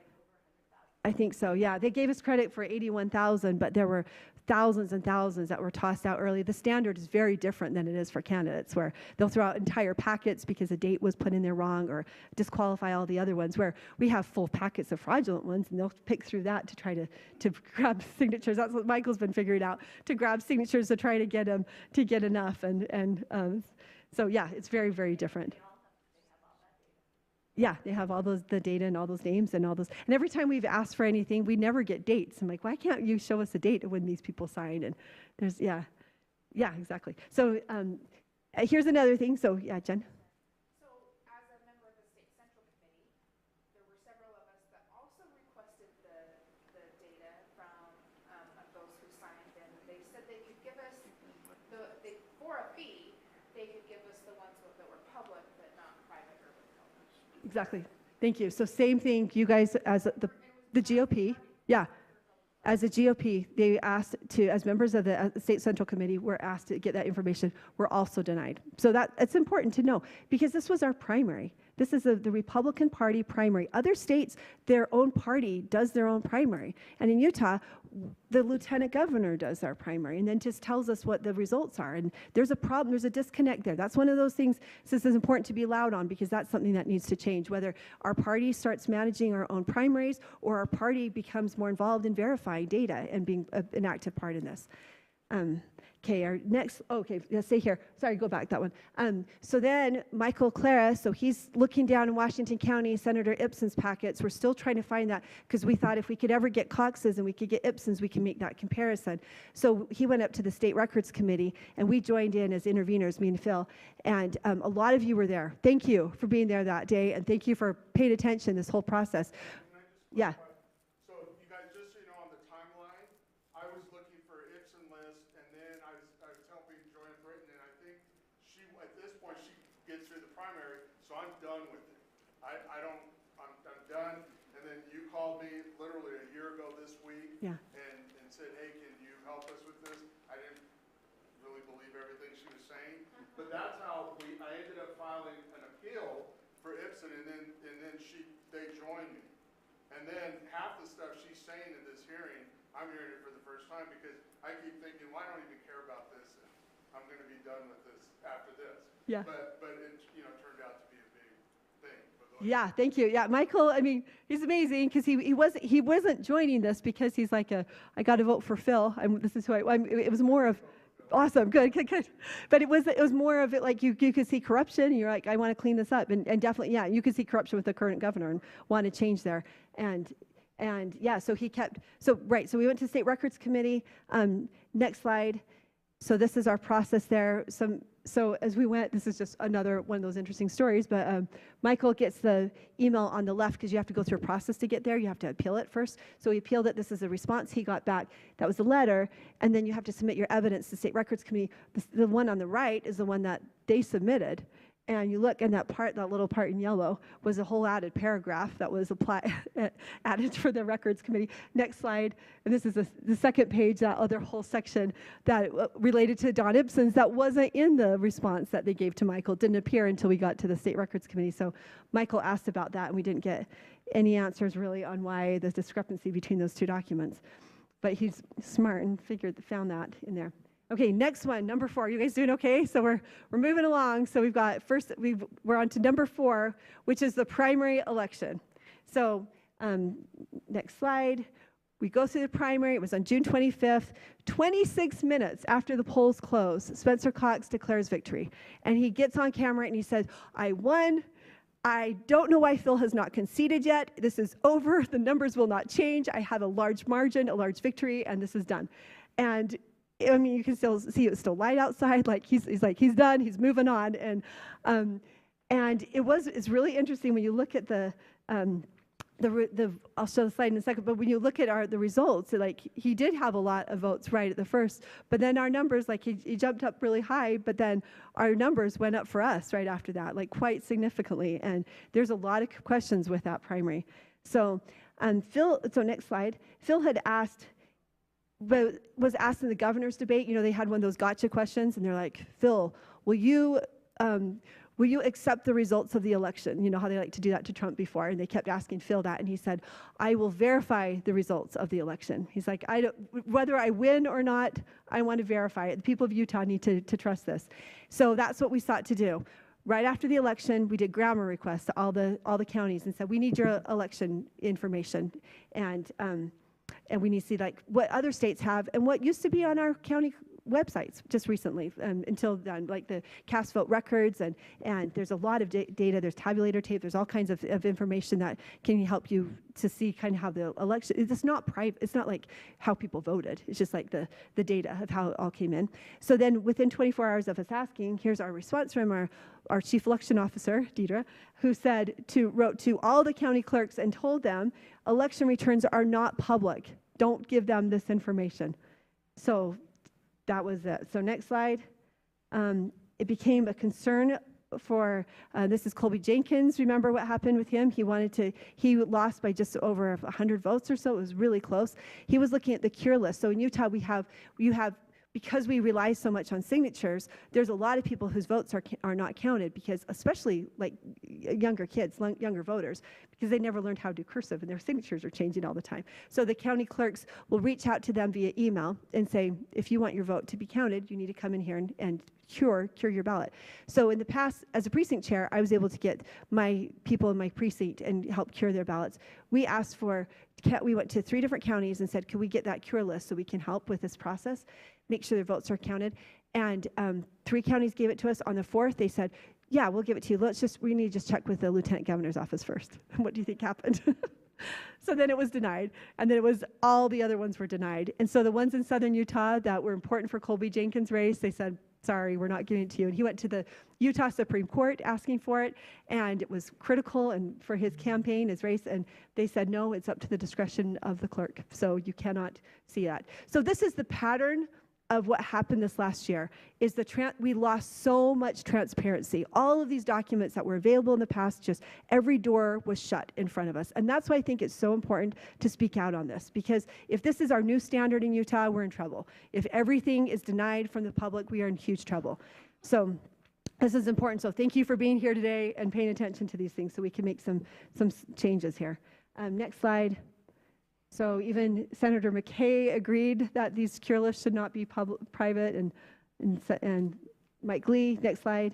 E: I think so, yeah. They gave us credit for 81,000, but there were thousands and thousands that were tossed out early. The standard is very different than it is for candidates, where they'll throw out entire packets because a date was put in there wrong or disqualify all the other ones, where we have full packets of fraudulent ones, and they'll pick through that to try to grab signatures. That's what Michael's been figuring out, to grab signatures to try to get them to get enough. So, yeah, it's very, very different. Yeah, they have all the data and all those names and all those. And every time we've asked for anything, we never get dates. I'm like, why can't you show us a date when these people sign? And there's, yeah, exactly. So here's another thing. So, yeah, Jen.
D: So as a member of the State Central Committee, there were several of us that also requested the data from those who signed, and they said they could give us, for a fee, they could give us the ones that were public but not private or withheld.
E: Exactly. Thank you. So same thing, you guys as the GOP, yeah. As a GOP, they asked to, as members of the State Central Committee, were asked to get that information. We're also denied. So it's important to know, because this was our primary. This is the Republican Party primary. Other states, their own party does their own primary. And in Utah, the lieutenant governor does our primary and then just tells us what the results are. And there's a problem, there's a disconnect there. That's one of those things this is important to be loud on, because that's something that needs to change, whether our party starts managing our own primaries or our party becomes more involved in verifying data and being an active part in this. Okay, our next, let's stay here. Sorry, go back that one. So then Michael Clara, so he's looking down in Washington County, Senator Ipsen's packets. We're still trying to find that, because we thought if we could ever get Cox's and we could get Ipsen's, we can make that comparison. So he went up to the State Records Committee, and we joined in as interveners, me and Phil. And a lot of you were there. Thank you for being there that day, and thank you for paying attention this whole process. Yeah.
H: Called me literally a year ago this week,
E: yeah,
H: and said, hey, can you help us with this? I didn't really believe everything she was saying, but that's how I ended up filing an appeal for Ipsen, and then they joined me. And then half the stuff she's saying in this hearing, I'm hearing it for the first time, because I keep thinking, well, I don't even care about this, and I'm going to be done with this after this.
E: Yeah.
H: But it turned out to be a big thing.
E: Yeah, thank you. Yeah, Michael, I mean, he's amazing, because he wasn't joining this because he's like I got to vote for Phil. This is who it was more of, awesome, good. But it was more of it, like you could see corruption, and you're like, I want to clean this up, and definitely, yeah, you could see corruption with the current governor and want to change there, and yeah, so he kept, so we went to State Records Committee. Next slide. So this is our process there. So as we went, this is just another one of those interesting stories, but Michael gets the email on the left, because you have to go through a process to get there. You have to appeal it first. So he appealed it. This is the response he got back. That was the letter. And then you have to submit your evidence to State Records Committee. The one on the right is the one that they submitted. And you look, and that little part in yellow was a whole added paragraph that was added for the Records Committee. Next slide. And this is the second page, that other whole section that related to Don Ipsen's that wasn't in the response that they gave to Michael. Didn't appear until we got to the State Records Committee. So Michael asked about that, and we didn't get any answers really on why the discrepancy between those two documents. But he's smart and found that in there. Okay, next one, number 4. You guys doing okay? So we're moving along. So we've got we're on to number 4, which is the primary election. So next slide. We go through the primary. It was on June 25th. 26 minutes after the polls close, Spencer Cox declares victory. And he gets on camera and he says, I won. I don't know why Phil has not conceded yet. This is over. The numbers will not change. I have a large margin, a large victory, and this is done. And I mean, you can still see it's still light outside. Like he's done. He's moving on. And it's really interesting when you look at I'll show the slide in a second, but when you look at the results, like he did have a lot of votes right at the first, but then our numbers, like he jumped up really high, but then our numbers went up for us right after that, like quite significantly. And there's a lot of questions with that primary. So next slide. Phil had asked, was asked in the governor's debate, they had one of those gotcha questions, and they're like, Phil, will you accept the results of the election? You know how they like to do that to Trump before, and they kept asking Phil that, and he said, I will verify the results of the election. He's like, whether I win or not, I want to verify it. The people of Utah need to trust this. So that's what we sought to do. Right after the election, we did grammar requests to all the counties and said, we need your election information, and we need to see like what other states have and what used to be on our county websites just recently until then, like the cast vote records, and there's a lot of data. There's tabulator tape. There's all kinds of information that can help you to see kind of how the election. It's not private. It's not like how people voted. It's just like the data of how it all came in. So then within 24 hours of us asking, here's our response from our chief election officer, Deidre, who wrote to all the county clerks and told them election returns are not public. Don't give them this information. So that was it. So next slide. It became a concern for, this is Colby Jenkins. Remember what happened with him? He lost by just over 100 votes or so. It was really close. He was looking at the cure list. So in Utah, because we rely so much on signatures, there's a lot of people whose votes are not counted, because especially like younger kids, younger voters, because they never learned how to do cursive and their signatures are changing all the time. So the county clerks will reach out to them via email and say, if you want your vote to be counted, you need to come in here and cure your ballot. So in the past, as a precinct chair, I was able to get my people in my precinct and help cure their ballots. We went to 3 different counties and said, can we get that cure list so we can help with this process, make sure their votes are counted? And 3 counties gave it to us. On the 4th, they said, yeah, we'll give it to you. We need to just check with the lieutenant governor's office first. What do you think happened? So then it was denied, and then all the other ones were denied. And so the ones in southern Utah that were important for Colby Jenkins' race, they said, sorry, we're not giving it to you. And he went to the Utah Supreme Court asking for it, and it was critical and for his campaign, his race, and they said, no, it's up to the discretion of the clerk, so you cannot see that. So this is the pattern of what happened this last year, is we lost so much transparency. All of these documents that were available in the past, just every door was shut in front of us. And that's why I think it's so important to speak out on this, because if this is our new standard in Utah, we're in trouble. If everything is denied from the public, we are in huge trouble. So this is important. So thank you for being here today and paying attention to these things so we can make some changes here. Next slide. So even Senator McKay agreed that these cure lists should not be private, and Mike Lee, next slide.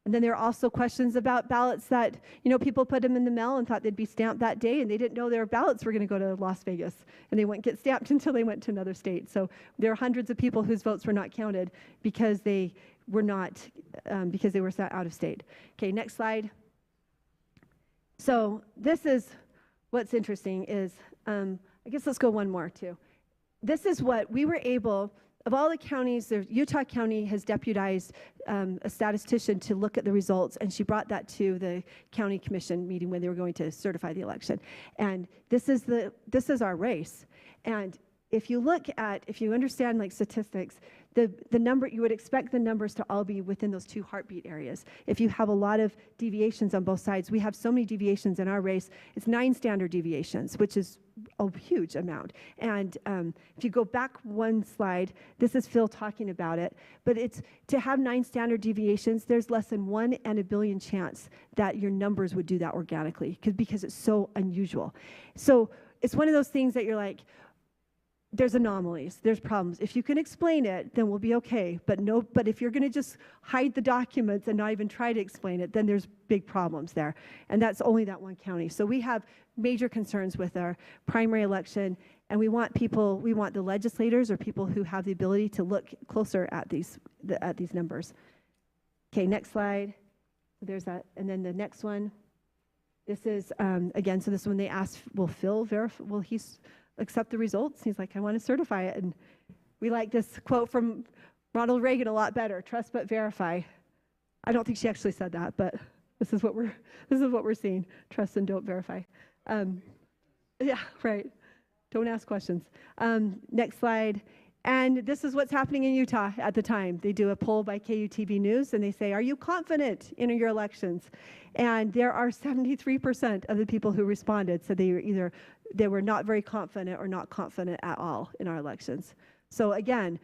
E: And then there are also questions about ballots that, people put them in the mail and thought they'd be stamped that day, and they didn't know their ballots were going to go to Las Vegas, and they wouldn't get stamped until they went to another state. So there are hundreds of people whose votes were not counted because they were sent out of state. Okay, next slide. So this is what's interesting is, I guess let's go one more too. This is what we were able, of all the counties, Utah County has deputized a statistician to look at the results, and she brought that to the county commission meeting when they were going to certify the election. And this is our race. And if you understand like statistics, the number, you would expect the numbers to all be within those 2 heartbeat areas. If you have a lot of deviations on both sides, we have so many deviations in our race. It's 9 standard deviations, which is a huge amount. And if you go back one slide, this is Phil talking about it, but it's to have 9 standard deviations, there's less than 1 in a billion chance that your numbers would do that organically, because it's so unusual. So it's one of those things that you're like, there's anomalies, there's problems. If you can explain it, then we'll be okay. But if you're going to just hide the documents and not even try to explain it, then there's big problems there. And that's only that one county. So we have major concerns with our primary election And we want the legislators or people who have the ability to look closer at these numbers. Okay, next slide. There's that, and then the next one. This is, again, so this is when they asked, will he accept the results? He's like, I want to certify it. And we like this quote from Ronald Reagan a lot better, trust but verify. I don't think she actually said that, but this is what we're seeing, trust and don't verify. Yeah, right. Don't ask questions. Next slide. And this is what's happening in Utah at the time. They do a poll by KUTV News, and they say, are you confident in your elections? And there are 73% of the people who responded said they were not very confident or not confident at all in our elections. So again,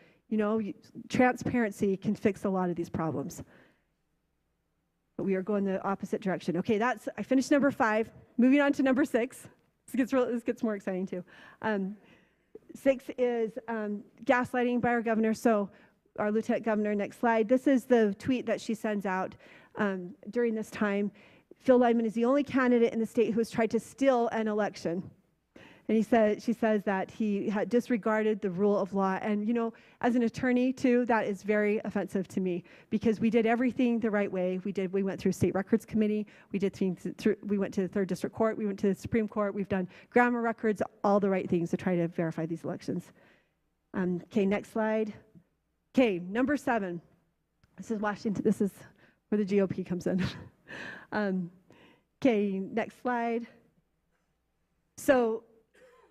E: transparency can fix a lot of these problems. But we are going the opposite direction. Okay, I finished number 5. Moving on to number 6. This gets more exciting too. 6 is gaslighting by our governor. So our lieutenant governor, next slide. This is the tweet that she sends out during this time. Phil Lyman is the only candidate in the state who has tried to steal an election. And she says that he had disregarded the rule of law. And, as an attorney, too, that is very offensive to me because we did everything the right way. We went through State Records Committee. We went to the 3rd District Court. We went to the Supreme Court. We've done grammar records, all the right things to try to verify these elections. Okay, next slide. Okay, number 7. This is Washington. This is where the GOP comes in. Okay, next slide. So,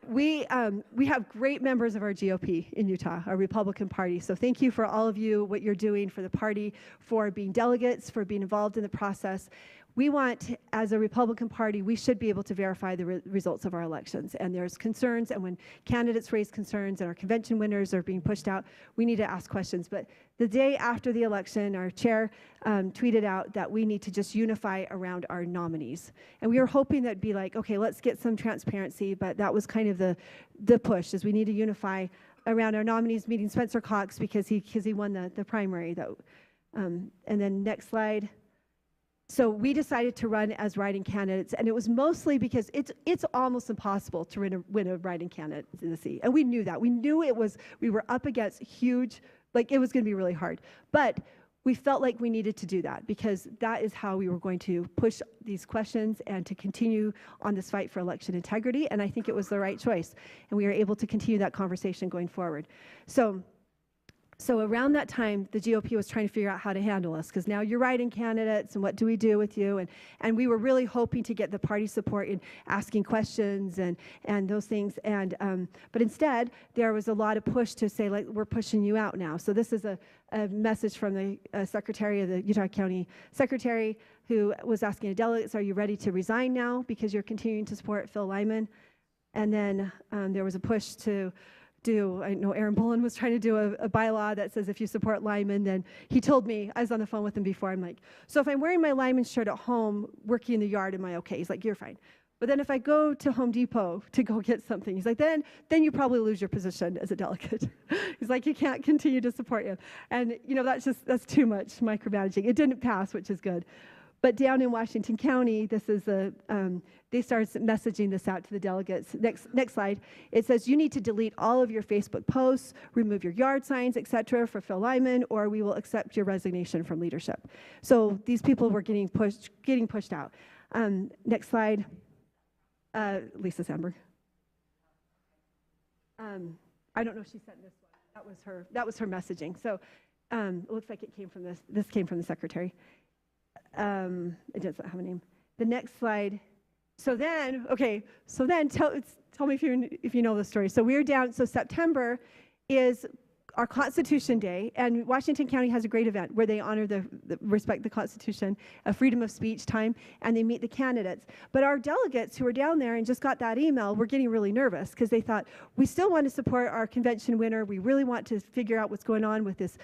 E: we have great members of our GOP in Utah, our Republican Party. So thank you for all of you, what you're doing for the party, for being delegates, for being involved in the process. We want, as a Republican Party, we should be able to verify the results of our elections. And there's concerns, and when candidates raise concerns and our convention winners are being pushed out, we need to ask questions. But the day after the election, our chair tweeted out that we need to just unify around our nominees. And we were hoping that'd be like, okay, let's get some transparency, but that was kind of the push, is we need to unify around our nominees, meeting Spencer Cox because he won the primary. And then next slide. So we decided to run as write-in candidates, and it was mostly because it's almost impossible to win a write-in candidate in the city. And we knew that. We knew we were up against huge, it was going to be really hard. But we felt like we needed to do that because that is how we were going to push these questions and to continue on this fight for election integrity, and I think it was the right choice. And we were able to continue that conversation going forward. So around that time, the GOP was trying to figure out how to handle us because now you're write-in candidates and what do we do with you? And we were really hoping to get the party support in asking questions and those things. But instead, there was a lot of push to say, we're pushing you out now. So this is a message from the secretary of the Utah County Secretary who was asking the delegates, are you ready to resign now because you're continuing to support Phil Lyman? And then there was a push to I know Aaron Bullen was trying to do a bylaw that says if you support Lyman, then he told me, I was on the phone with him before, I'm like, so if I'm wearing my Lyman shirt at home, working in the yard, am I okay? He's like, you're fine. But then if I go to Home Depot to go get something, he's like, then you probably lose your position as a delegate. He's like, you can't continue to support you. And, that's too much micromanaging. It didn't pass, which is good. But down in Washington County, this is they started messaging this out to the delegates. Next slide. It says you need to delete all of your Facebook posts, remove your yard signs, etc. for Phil Lyman, or we will accept your resignation from leadership. So these people were getting pushed out. Next slide. Lisa Sandberg. I don't know if she sent this one. That was her messaging. So it looks like it came from this. This came from the secretary. It doesn't have a name. The next slide. So then tell me if you know the story. So we're down. So September is our Constitution Day, and Washington County has a great event where they honor respect the Constitution, a freedom of speech time, and they meet the candidates. But our delegates who were down there and just got that email were getting really nervous because they thought, we still want to support our convention winner. We really want to figure out what's going on with this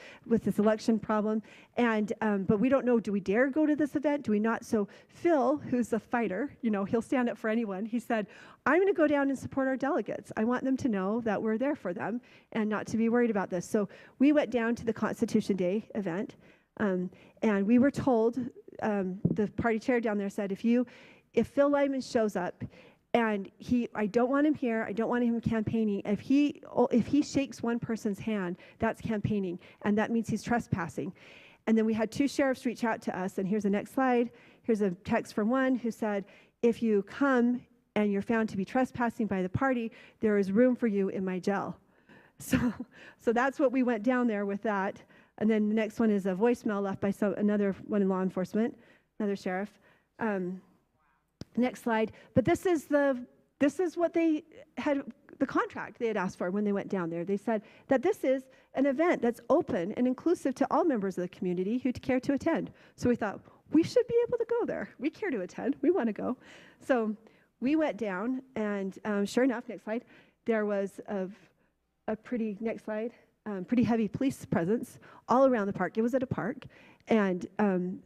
E: election problem. And but we don't know, do we dare go to this event? Do we not? So Phil, who's a fighter, he'll stand up for anyone. He said, I'm going to go down and support our delegates. I want them to know that we're there for them and not to be worried about this. So we went down to the Constitution Day event, and we were told, the party chair down there said, if Phil Lyman shows up And I don't want him here. I don't want him campaigning. If he shakes one person's hand, that's campaigning, and that means he's trespassing. And then we had 2 sheriffs reach out to us, and here's the next slide. Here's a text from one who said, if you come and you're found to be trespassing by the party, there is room for you in my jail. So that's what we went down there with that. And then the next one is a voicemail left by another one in law enforcement, another sheriff. Next slide. But this is what they had, the contract they had asked for when they went down there. They said that this is an event that's open and inclusive to all members of the community who care to attend. So we thought, we should be able to go there. We care to attend. We want to go. So we went down, and sure enough, next slide, there was a pretty, next slide, pretty heavy police presence all around the park. It was at a park. And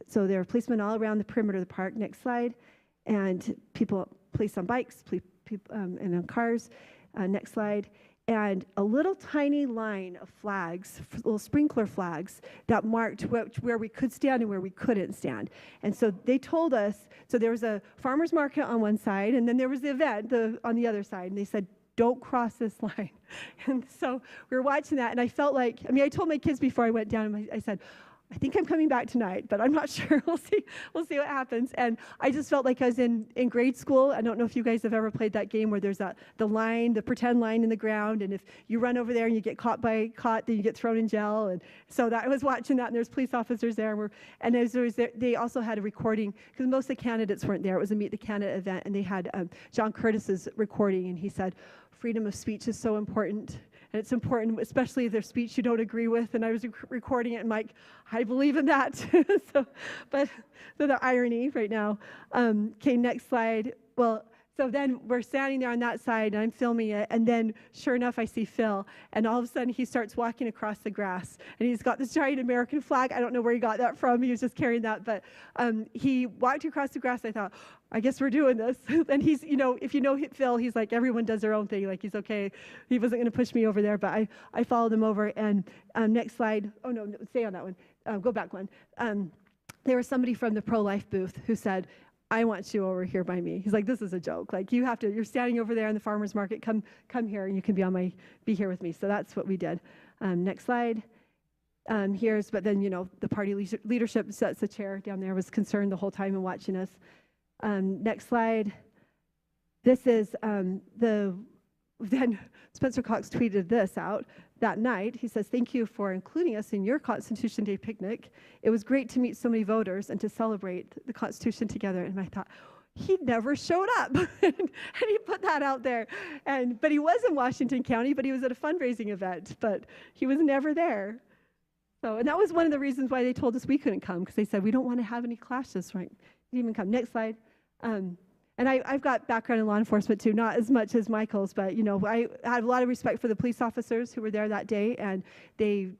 E: so there were policemen all around the perimeter of the park. Next slide. And police on bikes, and on cars. Next slide. And a little tiny line of flags, little sprinkler flags, that marked where we could stand and where we couldn't stand. And so they told us, so there was a farmer's market on one side, and then there was the event on the other side. And they said, don't cross this line. And so we were watching that, and I felt like, I told my kids before I went down, I said, I think I'm coming back tonight, but I'm not sure. We'll see what happens. And I just felt like I was in grade school. I don't know if you guys have ever played that game where there's the pretend line in the ground, and if you run over there and you get caught, then you get thrown in jail. And so I was watching that, and there's police officers there. And as they also had a recording, because most of the candidates weren't there. It was a Meet the Candidate event, and they had John Curtis's recording, and he said, freedom of speech is so important. And it's important, especially if there's speech you don't agree with. And I was recording it, and Mike, I believe in that. So the irony right now. Okay, next slide. Well, so then we're standing there on that side, and I'm filming it. And then, sure enough, I see Phil. And all of a sudden, he starts walking across the grass. And he's got this giant American flag. I don't know where he got that from. He was just carrying that. But he walked across the grass. I thought, I guess we're doing this. And he's, if you know Phil, he's like, everyone does their own thing. Like, he's okay. He wasn't going to push me over there. But I followed him over. And next slide. Oh, no, stay on that one. Go back one. There was somebody from the pro-life booth who said, I want you over here by me. He's like, this is a joke. Like, you're standing over there in the farmer's market. Come here, and you can be here with me. So that's what we did. Next slide. But then, the party leadership sets a chair down there, was concerned the whole time and watching us. Next slide. This is then Spencer Cox tweeted this out that night. He says, thank you for including us in your Constitution Day picnic. It was great to meet so many voters and to celebrate the Constitution together. And I thought, he never showed up. And he put that out there. But he was in Washington County, but he was at a fundraising event, but he was never there. And that was one of the reasons why they told us we couldn't come, because they said, we don't want to have any clashes, right? Didn't even come. Next slide. And I've got background in law enforcement too, not as much as Michael's, but I had a lot of respect for the police officers who were there that day, and they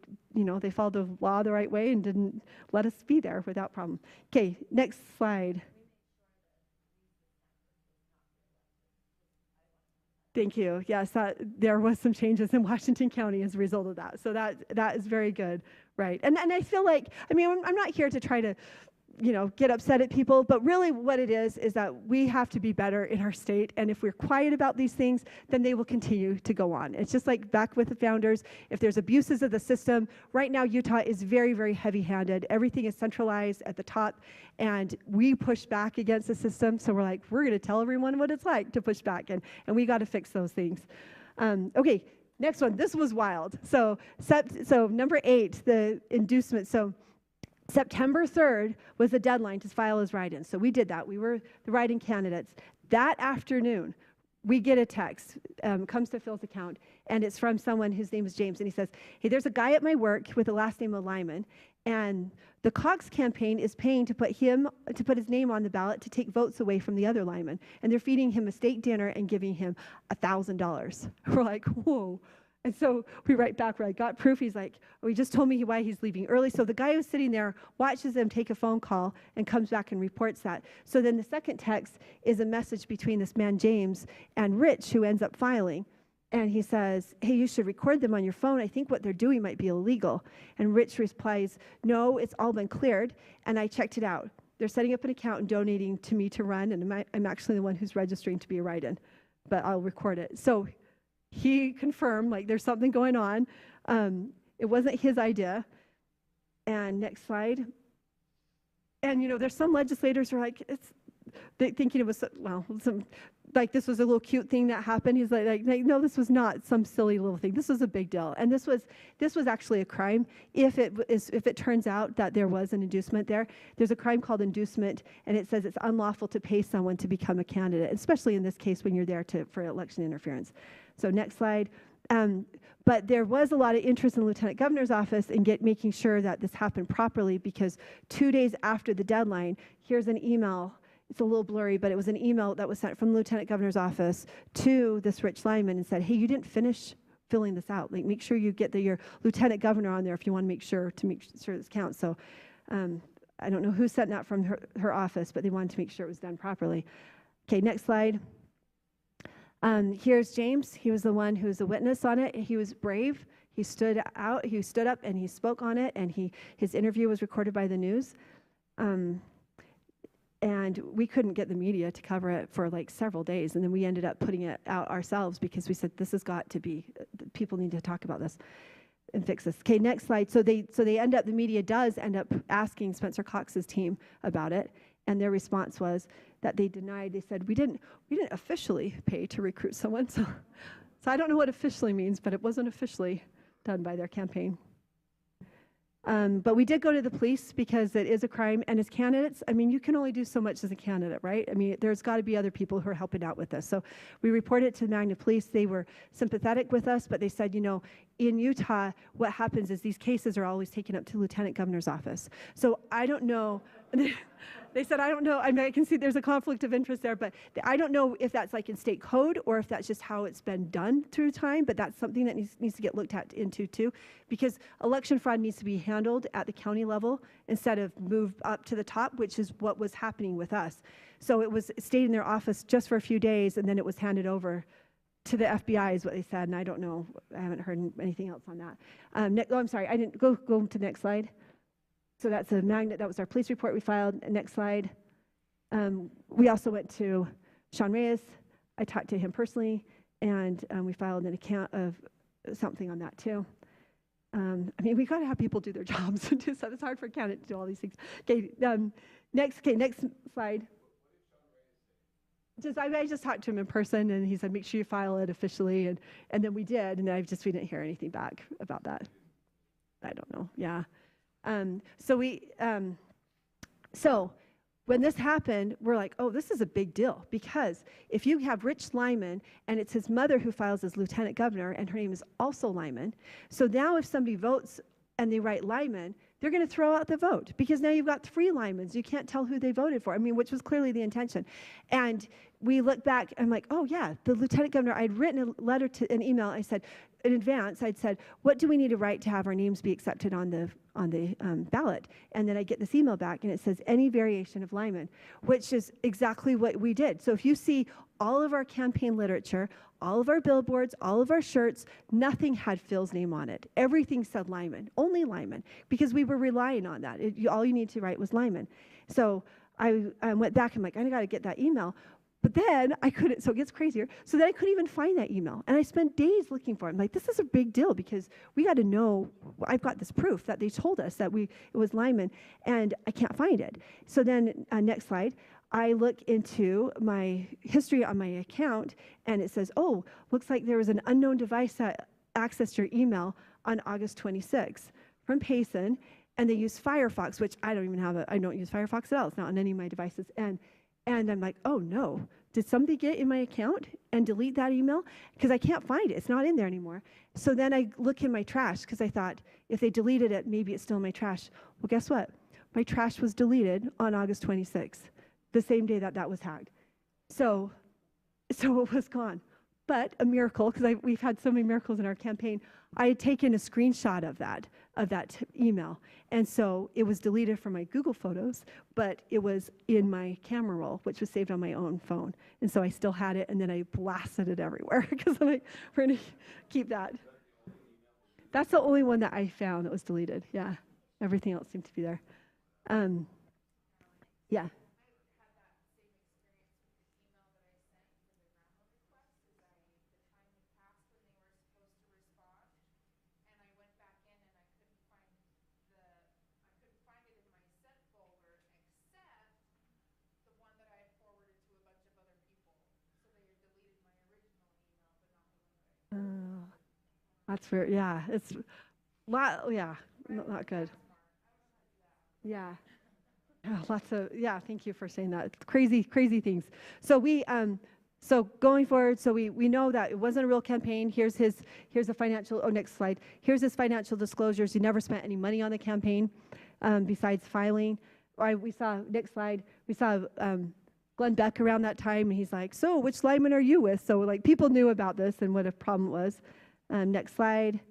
E: followed the law the right way and didn't let us be there without problem. Okay, next slide. Thank you. Yes, there was some changes in Washington County as a result of that. So that is very good, right? And I feel like, I'm not here to try to get upset at people, but really what it is that we have to be better in our state, and if we're quiet about these things, then they will continue to go on. It's just like back with the founders. If there's abuses of the system, right now Utah is very, very heavy-handed. Everything is centralized at the top, and we push back against the system, so we're going to tell everyone what it's like to push back, and we got to fix those things. Okay, next one. This was wild. So number 8, the inducement. So September 3rd was the deadline to file his write-ins. So we did that. We were the write-in candidates. That afternoon, we get a text, comes to Phil's account, and it's from someone whose name is James. And he says, hey, there's a guy at my work with the last name of Lyman, and the Cox campaign is paying to put his name on the ballot to take votes away from the other Lyman. And they're feeding him a steak dinner and giving him $1,000. We're like, whoa. And so we write back, I got proof. He's like, oh, he just told me why he's leaving early. So the guy who's sitting there watches them take a phone call and comes back and reports that. So then the second text is a message between this man, James, and Rich, who ends up filing. And he says, hey, you should record them on your phone. I think what they're doing might be illegal. And Rich replies, no, it's all been cleared. And I checked it out. they're setting up an account and donating to me to run, and I'm actually the one who's registering to be a write-in, but I'll record it. So he confirmed, like, there's something going on. It wasn't his idea. And next slide. And, you know, there's some legislators who are like, thinking it was, like this was a little cute thing that happened. He's like, no, this was not some silly little thing. This was a big deal. And this was actually a crime. If it turns out that there was an inducement there, there's a crime called inducement, and it says it's unlawful to pay someone to become a candidate, especially in this case when you're there for election interference. So next slide. But there was a lot of interest in the Lieutenant Governor's office in making sure that this happened properly, because 2 days after the deadline, here's an email. It's a little blurry, but it was an email that was sent from the Lieutenant Governor's office to this Rich Lyman and said, hey, you didn't finish filling this out. Like, make sure you get your Lieutenant Governor on there if you want to make sure this counts. So I don't know who sent that from her office, but they wanted to make sure it was done properly. Okay, next slide. Here's James. He was the one who was a witness on it. He was brave. He stood up and he spoke on it, and his interview was recorded by the news. And we couldn't get the media to cover it for like several days, and then we ended up putting it out ourselves because we said this has got to be, people need to talk about this and fix this. Okay, next slide. So the media does end up asking Spencer Cox's team about it, and their response was that they denied. They said we didn't officially pay to recruit someone. So I don't know what officially means, but it wasn't officially done by their campaign. But we did go to the police because it is a crime. And as candidates, I mean, you can only do so much as a candidate, right? I mean, there's got to be other people who are helping out with this. So we reported it to the Magna Police. They were sympathetic with us, but they said, you know, in Utah, what happens is these cases are always taken up to the Lieutenant Governor's office. So I don't know. They said, I don't know. I mean, I can see there's a conflict of interest there, but I don't know if that's like in state code or if that's just how it's been done through time, but that's something that needs to get looked at into too, because election fraud needs to be handled at the county level instead of moved up to the top, which is what was happening with us. So it stayed in their office just for a few days, and then it was handed over to the FBI is what they said, and I don't know. I haven't heard anything else on that. I'm sorry, I didn't go to the next slide. So that's a magnet. That was our police report we filed. Next slide. We also went to Sean Reyes. I talked to him personally, and we filed an account of something on that too. I mean, we got to have people do their jobs too, so it's hard for a candidate to do all these things. Okay, next slide. I just talked to him in person, and he said, make sure you file it officially, and then we did, and we didn't hear anything back about that. I don't know. Yeah. So when this happened, we're like, oh, this is a big deal, because if you have Rich Lyman and it's his mother who files as Lieutenant Governor, and her name is also Lyman, so now if somebody votes and they write Lyman, they're going to throw out the vote, because now you've got 3 Lymans. You can't tell who they voted for. I mean, which was clearly the intention. And we look back, I'm like, oh yeah, the Lieutenant Governor, I'd written a letter to an email. I said, in advance, I'd said, what do we need to write to have our names be accepted on the ballot? And then I get this email back, and it says any variation of Lyman, which is exactly what we did. So if you see all of our campaign literature, all of our billboards, all of our shirts, nothing had Phil's name on it. Everything said Lyman, only Lyman, because we were relying on that. All you need to write was Lyman. So I went back, I'm like, I got to get that email. But then I couldn't, so it gets crazier. So then I couldn't even find that email. And I spent days looking for it. I'm like, this is a big deal, because we got to know, I've got this proof that they told us that it was Lyman, and I can't find it. So then, next slide, I look into my history on my account, and it says, oh, looks like there was an unknown device that accessed your email on August 26th from Payson, and they used Firefox, which I don't even have I don't use Firefox at all. It's not on any of my devices. And I'm like, oh no, did somebody get in my account and delete that email? Because I can't find it. It's not in there anymore. So then I look in my trash, because I thought if they deleted it, maybe it's still in my trash. Well, guess what? My trash was deleted on August 26th, the same day that was hacked. So it was gone. But a miracle, because we've had so many miracles in our campaign, I had taken a screenshot of that email. And so it was deleted from my Google Photos, but it was in my camera roll, which was saved on my own phone. And so I still had it, and then I blasted it everywhere, because I'm like, we're going to keep that. That's the only one that I found that was deleted, yeah. Everything else seemed to be there. Yeah. That's weird. Yeah, it's yeah, not good. Yeah. Lots of, yeah, thank you for saying that. It's crazy things. So so going forward, so we know that it wasn't a real campaign. Here's a financial, next slide. Here's his financial disclosures. He never spent any money on the campaign besides filing. We saw, next slide, we saw Glenn Beck around that time, and he's like, so which lineman are you with? So like people knew about this and what a problem it was. Next slide.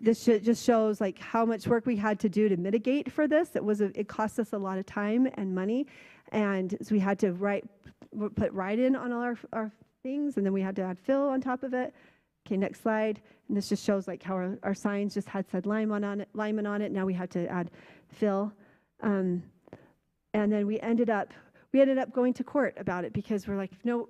E: This just shows like how much work we had to do to mitigate for this. It cost us a lot of time and money, and so we had to put write-in on all our things, and then we had to add fill on top of it. Okay, next slide. And this just shows like how our signs just said lineman on it. Now we had to add fill, and then we ended up going to court about it because we're like, no,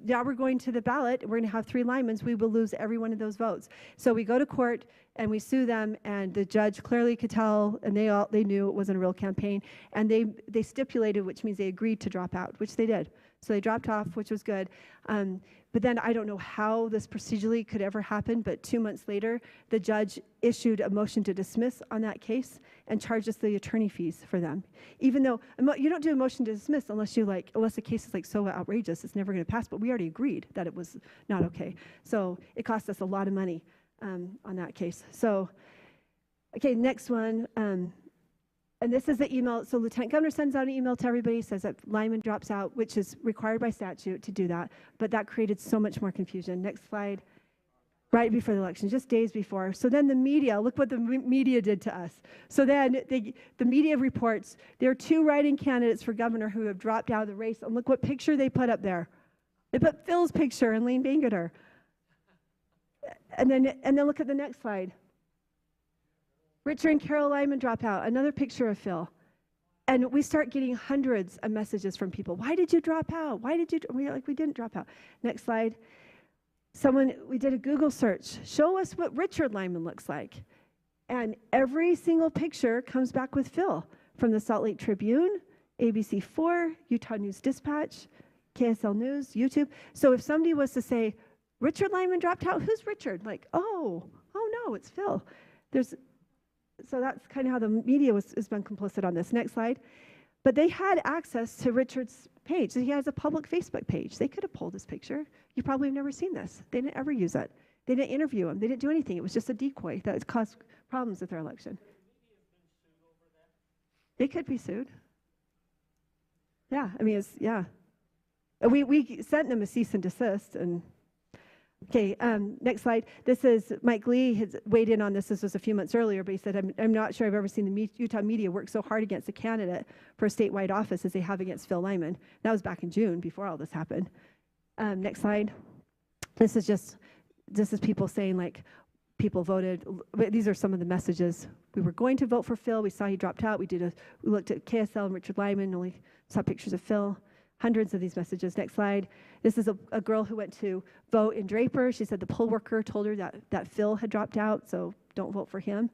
E: now we're going to the ballot. We're going to have 3 linemen. We will lose every one of those votes. So we go to court and we sue them, and the judge clearly could tell, and they knew it wasn't a real campaign, and they stipulated, which means they agreed to drop out, which they did. So they dropped off, which was good. But then I don't know how this procedurally could ever happen, but 2 months later, the judge issued a motion to dismiss on that case and charged us the attorney fees for them. Even though you don't do a motion to dismiss unless the case is like so outrageous, it's never going to pass. But we already agreed that it was not okay. So it cost us a lot of money on that case. So, okay, next one. And this is the email. So Lieutenant Governor sends out an email to everybody, says that lineman drops out, which is required by statute to do that. But that created so much more confusion. Next slide. Right before the election, just days before. So then the media, look what the media did to us. So then the media reports there are 2 write-in candidates for governor who have dropped out of the race. And look what picture they put up there. They put Phil's picture and Lane Bangerter. And then look at the next slide. Richard and Carol Lyman drop out. Another picture of Phil. And we start getting hundreds of messages from people. Why did you drop out? Why did you? We're like, we didn't drop out. Next slide. We did a Google search. Show us what Richard Lyman looks like. And every single picture comes back with Phil from the Salt Lake Tribune, ABC4, Utah News Dispatch, KSL News, YouTube. So if somebody was to say, Richard Lyman dropped out, who's Richard? Like, oh no, it's Phil. So that's kind of how the media has been complicit on this. Next slide. But they had access to Richard's page. He has a public Facebook page. They could have pulled his picture. You probably have never seen this. They didn't ever use it. They didn't interview him. They didn't do anything. It was just a decoy that caused problems with their election. They could be sued. Yeah, I mean, yeah. We sent them a cease and desist, and okay, next slide. This is Mike Lee has weighed in on this. This was a few months earlier, but he said, I'm not sure I've ever seen the Utah media work so hard against a candidate for a statewide office as they have against Phil Lyman. That was back in June, before all this happened. Next slide. This is people saying, like, people voted. These are some of the messages. We were going to vote for Phil. We saw he dropped out. We looked at KSL and Richard Lyman, only saw pictures of Phil. Hundreds of these messages. Next slide. This is a girl who went to vote in Draper. She said the poll worker told her that Phil had dropped out, so don't vote for him.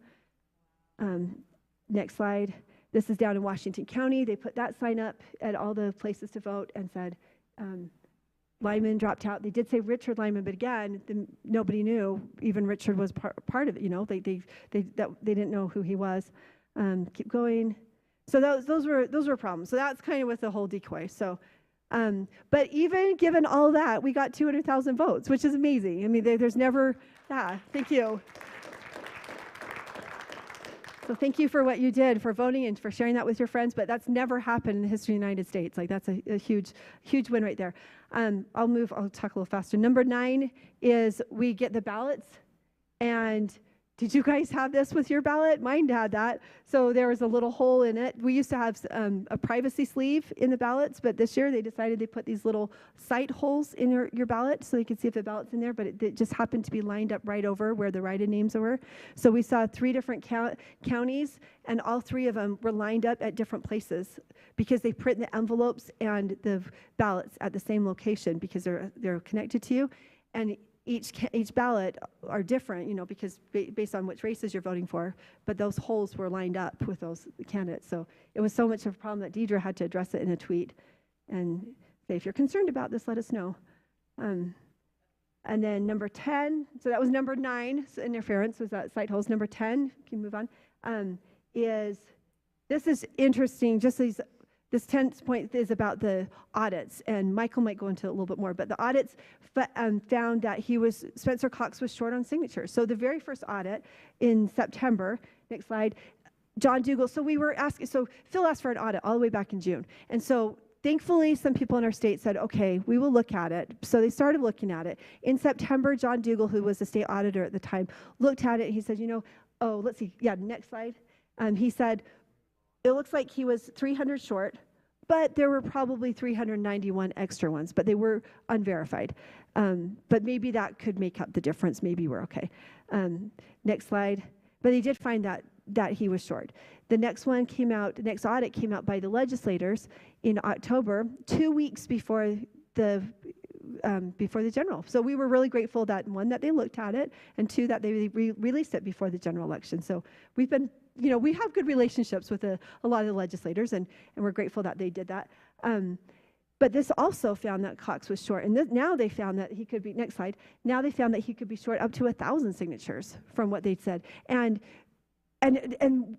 E: Next slide. This is down in Washington County. They put that sign up at all the places to vote and said Lyman dropped out. They did say Richard Lyman, but again, nobody knew. Even Richard was part of it. You know, they didn't know who he was. Keep going. So those were problems. So that's kind of with the whole decoy. So, but even given all that, we got 200,000 votes, which is amazing. I mean, there's never, thank you. So thank you for what you did, for voting and for sharing that with your friends. But that's never happened in the history of the United States. Like, that's a huge win right there. I'll talk a little faster. Number 9 is we get the ballots, and Did you guys have this with your ballot? Mine had that. So there was a little hole in it. We used to have a privacy sleeve in the ballots, but this year they decided they put these little sight holes in your ballot so you could see if the ballot's in there, but it just happened to be lined up right over where the write-in names were. So we saw 3 different counties, and all 3 of them were lined up at different places because they print the envelopes and the ballots at the same location because they're connected to you. And each ballot are different, you know, because based on which races you're voting for, but those holes were lined up with those candidates. So it was so much of a problem that Deidre had to address it in a tweet and say, if you're concerned about this, let us know. And then number 10, so that was number 9, so interference was that sight holes. Number 10, can you move on, this is interesting, just this 10th point is about the audits, and Michael might go into it a little bit more, but the audits found that Spencer Cox was short on signatures. So the very first audit in September, next slide, John Dougal, so we were asking, so Phil asked for an audit all the way back in June. And so thankfully, some people in our state said, okay, we will look at it. So they started looking at it. In September, John Dougal, who was the state auditor at the time, looked at it, and he said, you know, oh, let's see, yeah, next slide. He said, it looks like he was 300 short, but there were probably 391 extra ones, but they were unverified. But maybe that could make up the difference. Maybe we're okay. Next slide. But they did find that he was short. The next one came out, the next audit came out by the legislators in October, 2 weeks before the general. So we were really grateful that, 1, that they looked at it, and 2, that they released it before the general election. So we've been, you know, we have good relationships with a lot of the legislators, and we're grateful that they did that. But this also found that Cox was short, and now they found that he could be, next slide, now they found that he could be short up to 1,000 signatures from what they'd said. And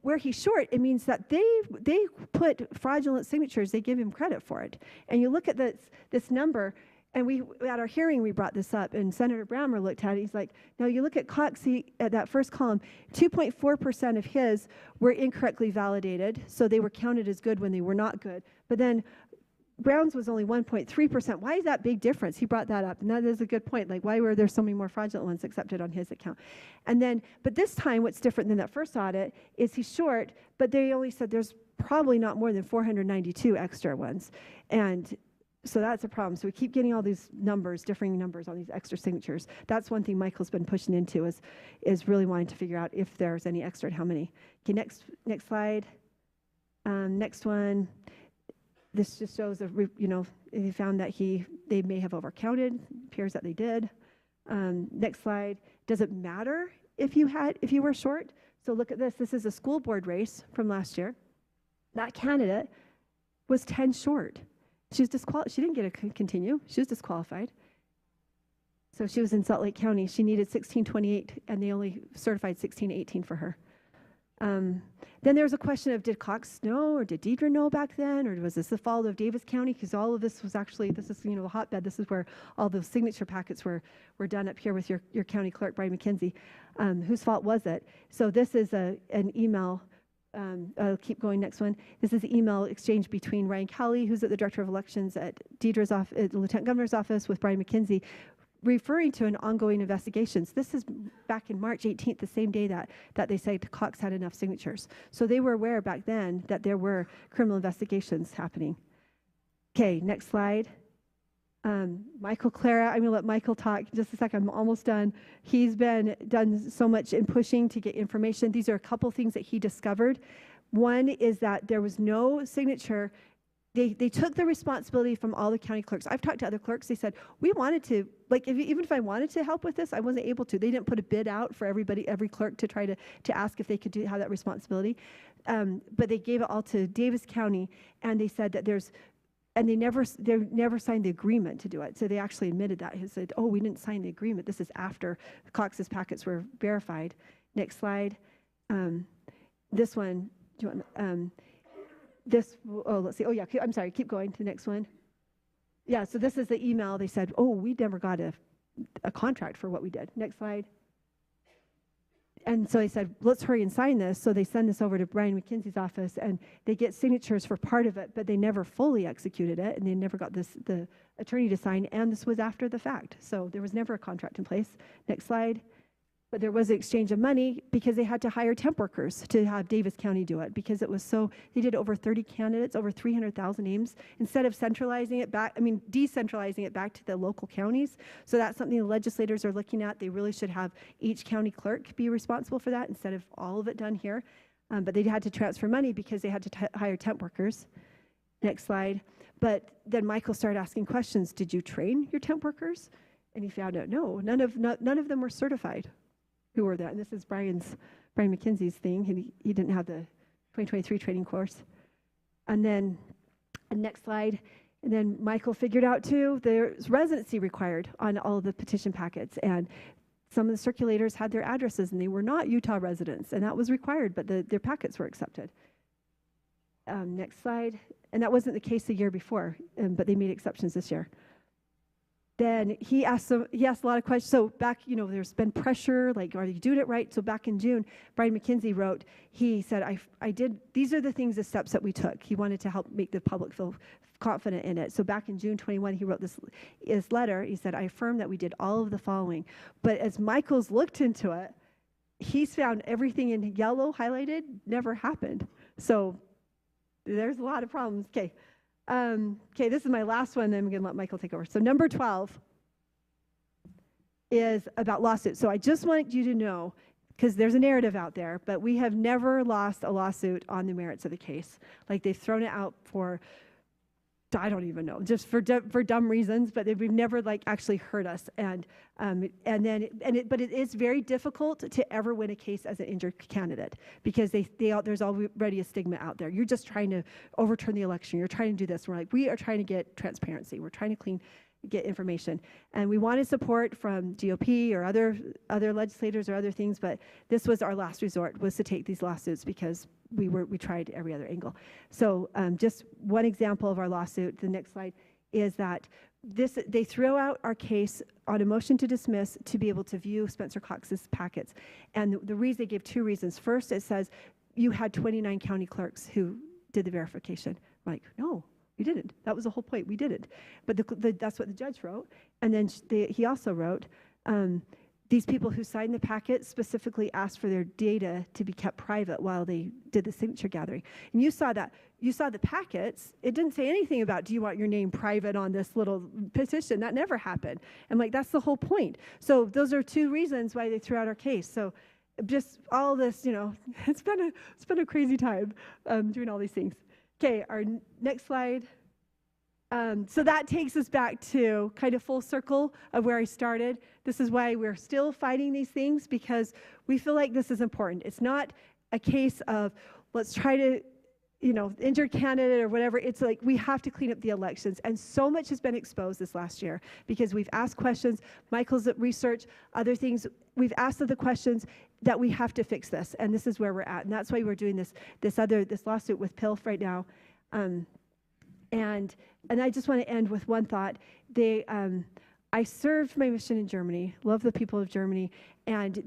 E: where he's short, it means that they put fraudulent signatures, they give him credit for it. And you look at this number, and at our hearing, we brought this up, and Senator Brammer looked at it. He's like, now you look at Cox, at that first column, 2.4% of his were incorrectly validated, so they were counted as good when they were not good. But then Brown's was only 1.3%. Why is that big difference? He brought that up, and that is a good point. Like, why were there so many more fraudulent ones accepted on his account? And then, but this time, what's different than that first audit is he's short, but they only said there's probably not more than 492 extra ones. And so that's a problem. So we keep getting all these numbers, differing numbers on these extra signatures. That's one thing Michael's been pushing into is really wanting to figure out if there's any extra and how many. Okay, next slide. Next one. This just shows, you know, they found that they may have overcounted. Appears that they did. Next slide. Does it matter if you were short? So look at this. This is a school board race from last year. That candidate was 10 short. She was disqualified. She didn't get to continue. She was disqualified. So she was in Salt Lake County. She needed 1628, and they only certified 1618 for her. Then there was a question of, did Cox know, or did Deidre know back then, or was this the fault of Davis County? Because all of this was actually, this is, you know, the hotbed. This is where all those signature packets were done up here with your county clerk, Brian McKenzie. Whose fault was it? So this is an email. I'll keep going, next one. This is the email exchange between Ryan Kelly, who's at the Director of Elections at Deidre's office, at the Lieutenant Governor's office, with Brian McKenzie, referring to an ongoing investigations. This is back in March 18th, the same day that they said Cox had enough signatures. So they were aware back then that there were criminal investigations happening. Okay, next slide. Michael Clara, I'm going to let Michael talk in just a second. I'm almost done. He's done so much in pushing to get information. These are a couple things that he discovered. One is that there was no signature. They took the responsibility from all the county clerks. I've talked to other clerks. They said, we wanted to, like, even if I wanted to help with this, I wasn't able to. They didn't put a bid out for every clerk to try to ask if they could have that responsibility. But they gave it all to Davis County, and they said that they never signed the agreement to do it. So they actually admitted that. He said, oh, we didn't sign the agreement. This is after Cox's packets were verified. Next slide. This one, do you want, let's see. Oh, yeah, I'm sorry. Keep going to the next one. Yeah, so this is the email. They said, oh, we never got a contract for what we did. Next slide. And so they said, let's hurry and sign this. So they send this over to Brian McKenzie's office, and they get signatures for part of it, but they never fully executed it, and they never got the attorney to sign, and this was after the fact. So there was never a contract in place. Next slide. but there was an exchange of money because they had to hire temp workers to have Davis County do it because it was so, they did over 30 candidates, over 300,000 names, instead of decentralizing it back to the local counties. So that's something the legislators are looking at. They really should have each county clerk be responsible for that instead of all of it done here. But they had to transfer money because they had to hire temp workers. Next slide. But then Michael started asking questions. Did you train your temp workers? And he found out, no, none of them were certified. Who were that? And this is Brian McKenzie's thing. He didn't have the 2023 training course. And then, next slide. And then Michael figured out too, there's residency required on all of the petition packets. And some of the circulators had their addresses and they were not Utah residents. And that was required, but their packets were accepted. Next slide. And that wasn't the case the year before, but they made exceptions this year. Then he asked a lot of questions. So back, there's been pressure, like, are you doing it right? So back in June, Brian McKenzie wrote, he said, these are the steps that we took. He wanted to help make the public feel confident in it. So back in June 21, he wrote this letter. He said, I affirm that we did all of the following. But as Michael's looked into it, he's found everything in yellow highlighted never happened. So there's a lot of problems. Okay. This is my last one, then I'm going to let Michael take over. So number 12 is about lawsuits. So I just want you to know, because there's a narrative out there, but we have never lost a lawsuit on the merits of the case. Like they've thrown it out for, I don't even know, just for dumb reasons, but we've never actually hurt us. But it is very difficult to ever win a case as an injured candidate because there's already a stigma out there. You're just trying to overturn the election. You're trying to do this. We are trying to get transparency. We're trying to get information, and we wanted support from GOP or other legislators or other things. But this was our last resort, was to take these lawsuits because we tried every other angle. So just one example of our lawsuit, the next slide, is that they threw out our case on a motion to dismiss to be able to view Spencer Cox's packets. And the reason, they gave two reasons. First, it says you had 29 county clerks who did the verification. I'm like, no, we didn't. That was the whole point. We didn't. But that's what the judge wrote. And then he also wrote, these people who signed the packet specifically asked for their data to be kept private while they did the signature gathering. And you saw that. You saw the packets. It didn't say anything about, do you want your name private on this little petition? That never happened. And that's the whole point. So those are two reasons why they threw out our case. So just all this, it's been a crazy time doing all these things. Okay, our next slide. So that takes us back to kind of full circle of where I started. This is why we're still fighting these things, because we feel like this is important. It's not a case of let's try to, injure candidate or whatever. It's like we have to clean up the elections. And so much has been exposed this last year because we've asked questions. Michael's research, other things. We've asked the questions that we have to fix this. And this is where we're at. And that's why we're doing this lawsuit with PILF right now. And I just want to end with one thought. I served my mission in Germany, love the people of Germany, and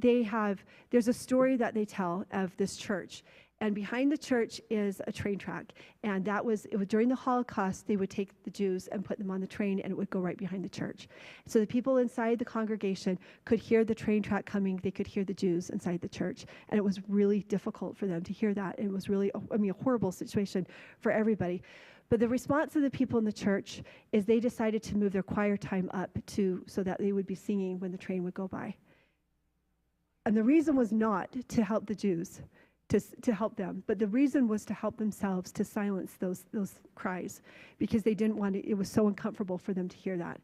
E: there's a story that they tell of this church. And behind the church is a train track. And it was during the Holocaust, they would take the Jews and put them on the train, and it would go right behind the church. So the people inside the congregation could hear the train track coming. They could hear the Jews inside the church. And it was really difficult for them to hear that. It was really, a horrible situation for everybody. But the response of the people in the church is they decided to move their choir time up so that they would be singing when the train would go by. And the reason was not to help the Jews, to help them, but the reason was to help themselves, to silence those cries, because they didn't want it was so uncomfortable for them to hear that.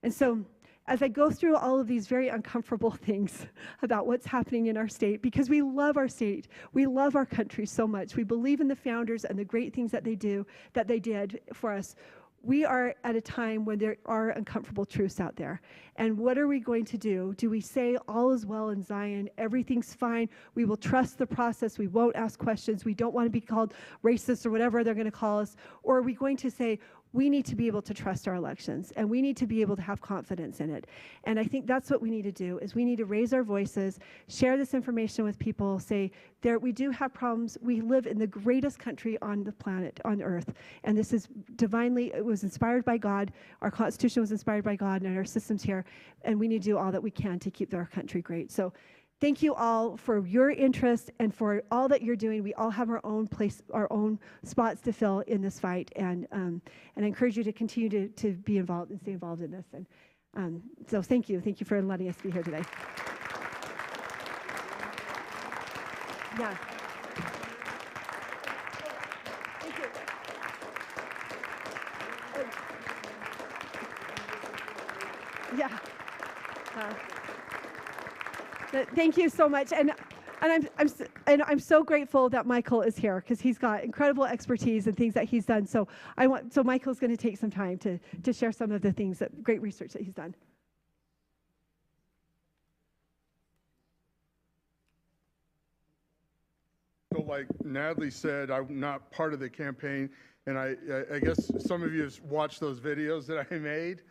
E: And so as I go through all of these very uncomfortable things about what's happening in our state, because we love our state, we love our country so much, we believe in the founders and the great things that they did for us, we are at a time when there are uncomfortable truths out there. And what are we going to do? Do we say all is well in Zion, everything's fine, we will trust the process, we won't ask questions, we don't want to be called racist or whatever they're going to call us? Or are we going to say, we need to be able to trust our elections, and we need to be able to have confidence in it? And I think that's what we need to do, is we need to raise our voices, share this information with people, say, we do have problems. We live in the greatest country on the planet, on earth, and this is divinely, it was inspired by God. Our Constitution was inspired by God, and our systems here, and we need to do all that we can to keep our country great. So thank you all for your interest and for all that you're doing. We all have our own place, our own spots to fill in this fight, and I encourage you to continue to be involved and stay involved in this. And so thank you for letting us be here today. Yeah. Thank you. Yeah. Thank you so much, and I'm so grateful that Michael is here because he's got incredible expertise and things that he's done. So Michael's going to take some time to share some of the things great research that he's done.
H: So like Natalie said, I'm not part of the campaign, and I guess some of you have watched those videos that I made.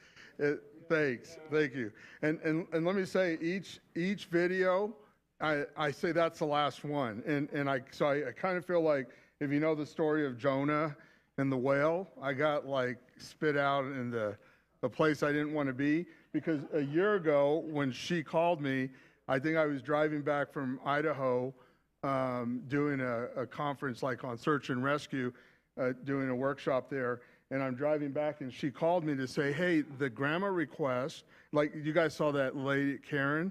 H: Thanks, thank you. And let me say, each video, I say that's the last one, and I kind of feel like, if you know the story of Jonah and the whale, I got like spit out in the place I didn't want to be, because a year ago when she called me, I think I was driving back from Idaho, doing a conference like on search and rescue, doing a workshop there. And I'm driving back, and she called me to say, hey, the grandma request, like you guys saw that lady, Karen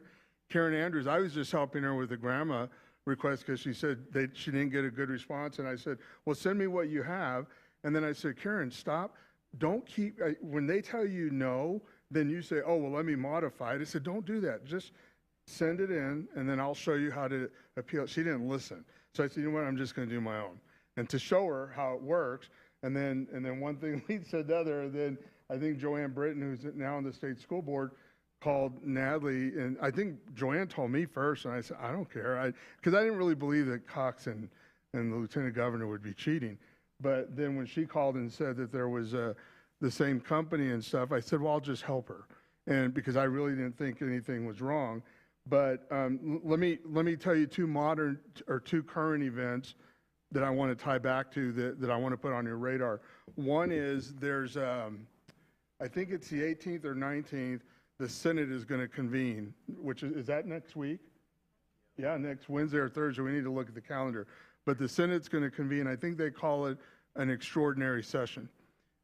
H: Andrews, I was just helping her with the grandma request because she said she didn't get a good response. And I said, well, send me what you have. And then I said, Karen, stop. Don't keep, when they tell you no, then you say, oh, well, let me modify it. I said, don't do that. Just send it in, and then I'll show you how to appeal. She didn't listen. So I said, you know what, I'm just going to do my own. And to show her how it works, and then one thing leads to another, and then I think Joanne Britton, who's now on the state school board, called Natalie, and I think Joanne told me first, and I said, I don't care, because I didn't really believe that Cox and the lieutenant governor would be cheating. But then when she called and said that there was the same company and stuff, I said, well, I'll just help her, and because I really didn't think anything was wrong. But let me tell you two current events that I want to tie back to that I want to put on your radar. One is there's, I think it's the 18th or 19th, the Senate is going to convene, which is that next week? Yeah, next Wednesday or Thursday. We need to look at the calendar. But the Senate's going to convene. I think they call it an extraordinary session.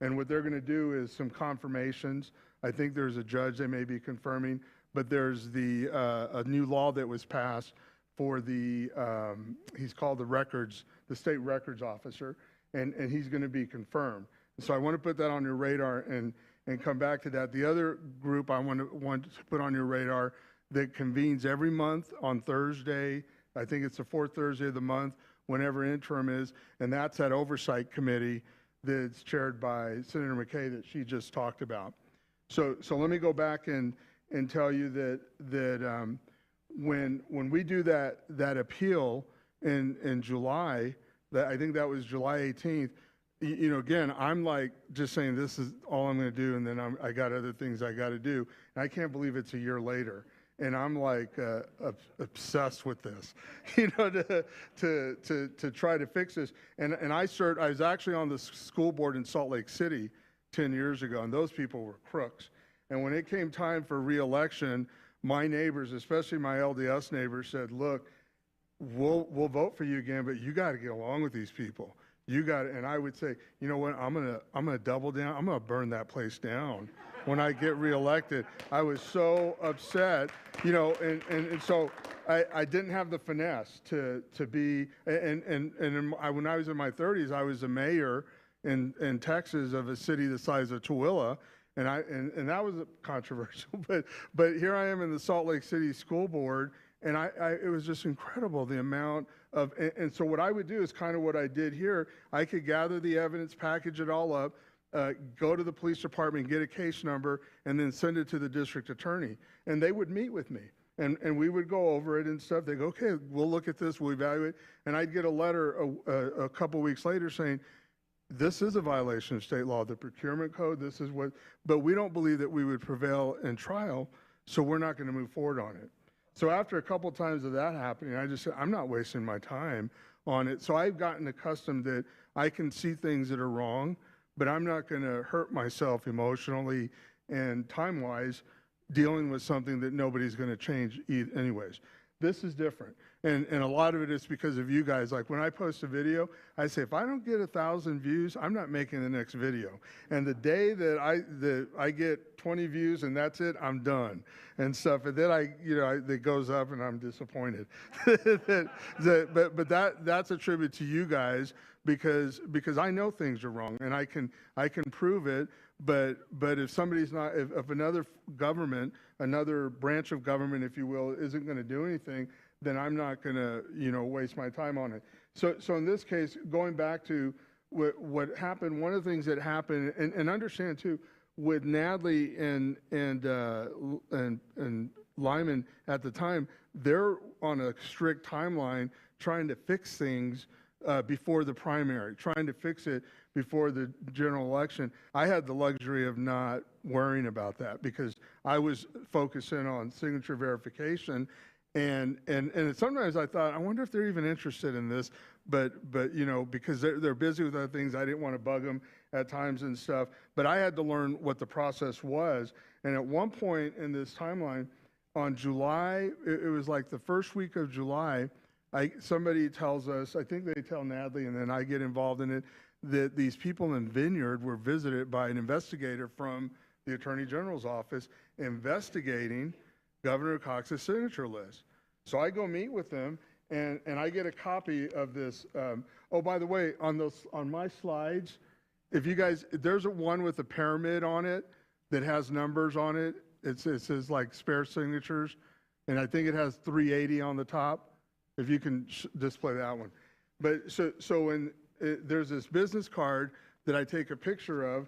H: And what they're going to do is some confirmations. I think there's a judge they may be confirming, but there's a new law that was passed for he's called the state records officer, and he's going to be confirmed. So I want to put that on your radar and come back to that. The other group I want to put on your radar that convenes every month on Thursday, I think it's the fourth Thursday of the month, whenever interim is, and that's that oversight committee that's chaired by Senator McKay that she just talked about. So let me go back and tell you that when we do that appeal in July, I think that was July 18th, you know, again, I'm like just saying this is all I'm going to do, and then I got other things I got to do, and I can't believe it's a year later, and I'm like obsessed with this, you know, to try to fix this, and I was actually on the school board in Salt Lake City 10 years ago, and those people were crooks, and when it came time for re-election, my neighbors, especially my LDS neighbors, said, look, we'll vote for you again, but you got to get along with these people. You got it. And I would say, you know what, I'm gonna double down. I'm gonna burn that place down when I get reelected. I was so upset, you know, and so I didn't have the finesse to be, when I was in my 30s, I was a mayor in Texas of a city the size of Tooele, and that was controversial. But here I am in the Salt Lake City School Board, and it was just incredible, the amount of, and so what I would do is kind of what I did here. I could gather the evidence, package it all up, go to the police department, get a case number, and then send it to the district attorney. And they would meet with me, and we would go over it and stuff. They go, okay, we'll look at this, we'll evaluate. And I'd get a letter a couple weeks later saying, this is a violation of state law, the procurement code, this is what, but we don't believe that we would prevail in trial, so we're not going to move forward on it. So after a couple times of that happening, I just said, I'm not wasting my time on it. So I've gotten accustomed that I can see things that are wrong, but I'm not going to hurt myself emotionally and time-wise dealing with something that nobody's going to change anyways. This is different. And a lot of it is because of you guys. Like when I post a video, I say, if I don't get 1,000 views, I'm not making the next video. And the day that I get 20 views and that's it, I'm done and stuff. And then it goes up and I'm disappointed. But that's a tribute to you guys because I know things are wrong and I can prove it. But if somebody's not, if another government, another branch of government, if you will, isn't going to do anything, then I'm not going to, waste my time on it. So in this case, going back to what happened, one of the things that happened, and understand too, with Natalie and Lyman at the time, they're on a strict timeline trying to fix things before the primary, trying to fix it before the general election. I had the luxury of not worrying about that because I was focusing on signature verification. And sometimes I thought, I wonder if they're even interested in this, but because they're busy with other things, I didn't want to bug them at times and stuff. But I had to learn what the process was. And at one point in this timeline, on July, it was like the first week of July, somebody tells us, I think they tell Natalie, and then I get involved in it, that these people in Vineyard were visited by an investigator from the Attorney General's office investigating Governor Cox's signature list. So I go meet with them, and I get a copy of this. Oh, by the way, on my slides, if you guys, there's one with a pyramid on it that has numbers on it. It says like spare signatures, and I think it has 380 on the top. If you can display that one. But so when there's this business card that I take a picture of,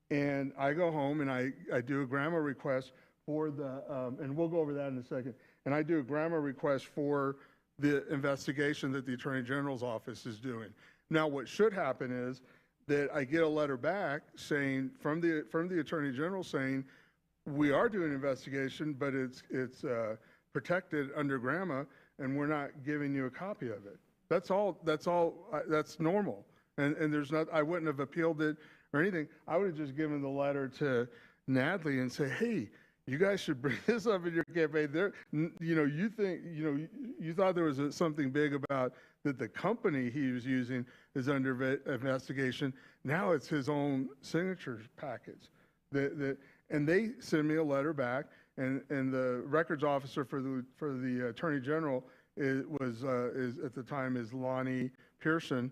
H: and I go home and I do a grammar request for the, and we'll go over that in a second, and I do a grammar request for the investigation that the Attorney General's office is doing. Now, what should happen is that I get a letter back saying, from the Attorney General saying, we are doing an investigation, but it's protected under GRAMA, and we're not giving you a copy of it. That's normal. And there's not, I wouldn't have appealed it or anything. I would have just given the letter to Natalie and say, hey, you guys should bring this up in your campaign. You thought there was something big about that the company he was using is under investigation. Now it's his own signature packets. And they send me a letter back, and the records officer for the Attorney General is at the time is Lonnie Pearson,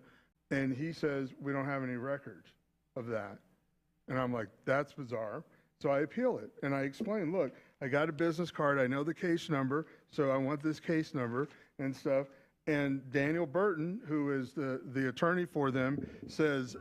H: and he says we don't have any records of that. And I'm like, that's bizarre. So I appeal it, and I explain, look, I got a business card, I know the case number, so I want this case number and stuff. And Daniel Burton, who is the attorney for them, says,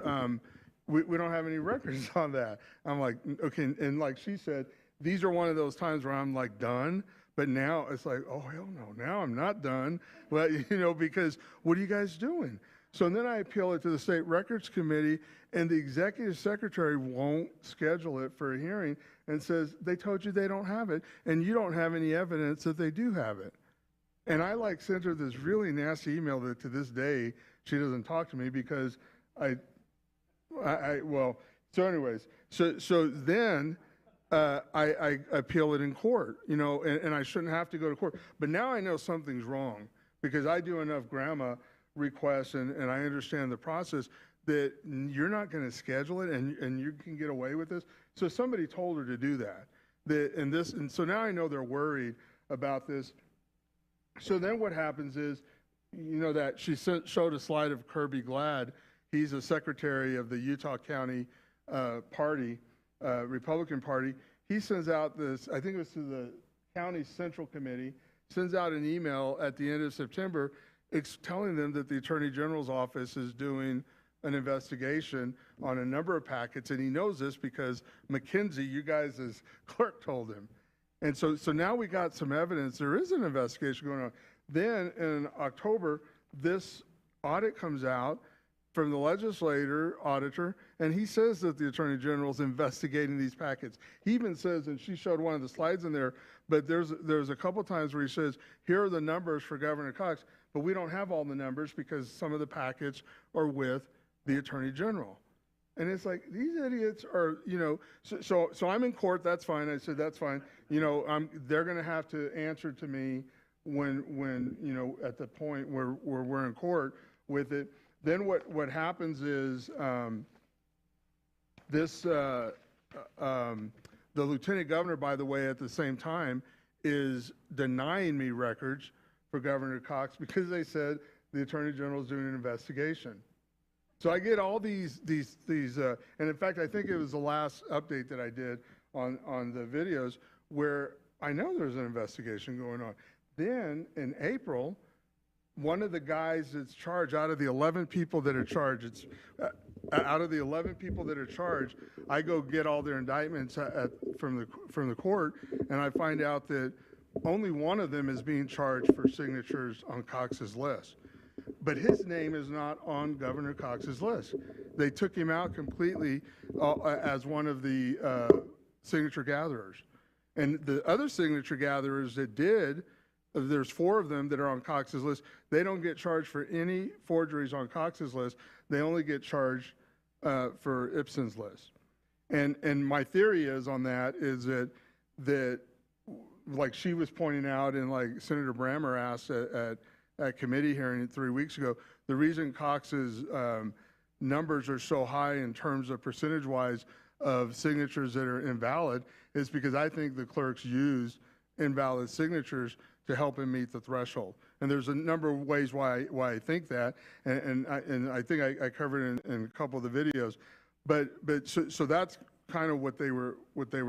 H: we don't have any records on that. I'm like, okay, and like she said, these are one of those times where I'm like done, but now it's like, oh, hell no, now I'm not done. Well, because what are you guys doing? So then I appeal it to the State Records Committee, and the executive secretary won't schedule it for a hearing and says, they told you they don't have it, and you don't have any evidence that they do have it. And I sent her this really nasty email that to this day, she doesn't talk to me because so anyways, so then I appeal it in court, and I shouldn't have to go to court. But now I know something's wrong because I do enough GRAMA requests and I understand the process that you're not going to schedule it and you can get away with this. So somebody told her to do that. And so now I know they're worried about this. So then what happens is, that she showed a slide of Kirby Glad. He's a secretary of the Utah County Party, Republican Party. He sends out this, I think it was to the county central committee, sends out an email at the end of September telling them that the Attorney General's office is doing an investigation on a number of packets, and he knows this because McKinsey, you guys as clerk, told him. And so now we got some evidence. There is an investigation going on. Then in October, this audit comes out from the legislator auditor, and he says that the Attorney General is investigating these packets. He even says, and she showed one of the slides in there, but there's a couple times where he says, here are the numbers for Governor Cox, but we don't have all the numbers because some of the packets are with the Attorney General. And it's like, these idiots are, so I'm in court, that's fine. I said, that's fine. They're going to have to answer to me when you know, at the point where we're in court with it. Then what happens is the lieutenant governor, by the way, at the same time, is denying me records for Governor Cox because they said the Attorney General is doing an investigation. So I get all these, and in fact, I think it was the last update that I did on the videos where I know there's an investigation going on. Then in April, one of the guys that's charged, out of the 11 people that are charged, out of the 11 people that are charged, I go get all their indictments from the court, and I find out that only one of them is being charged for signatures on Cox's list. But his name is not on Governor Cox's list. They took him out completely as one of the signature gatherers. And the other signature gatherers that did, there's 4 of them that are on Cox's list. They don't get charged for any forgeries on Cox's list. They only get charged for Ipsen's list. And my theory is on that is that like she was pointing out, and like Senator Brammer asked at committee hearing 3 weeks ago, the reason Cox's numbers are so high in terms of percentage-wise of signatures that are invalid is because I think the clerks used invalid signatures to help him meet the threshold. And there's a number of ways why I think that, and I think I covered it in a couple of the videos. But so that's kind of what they were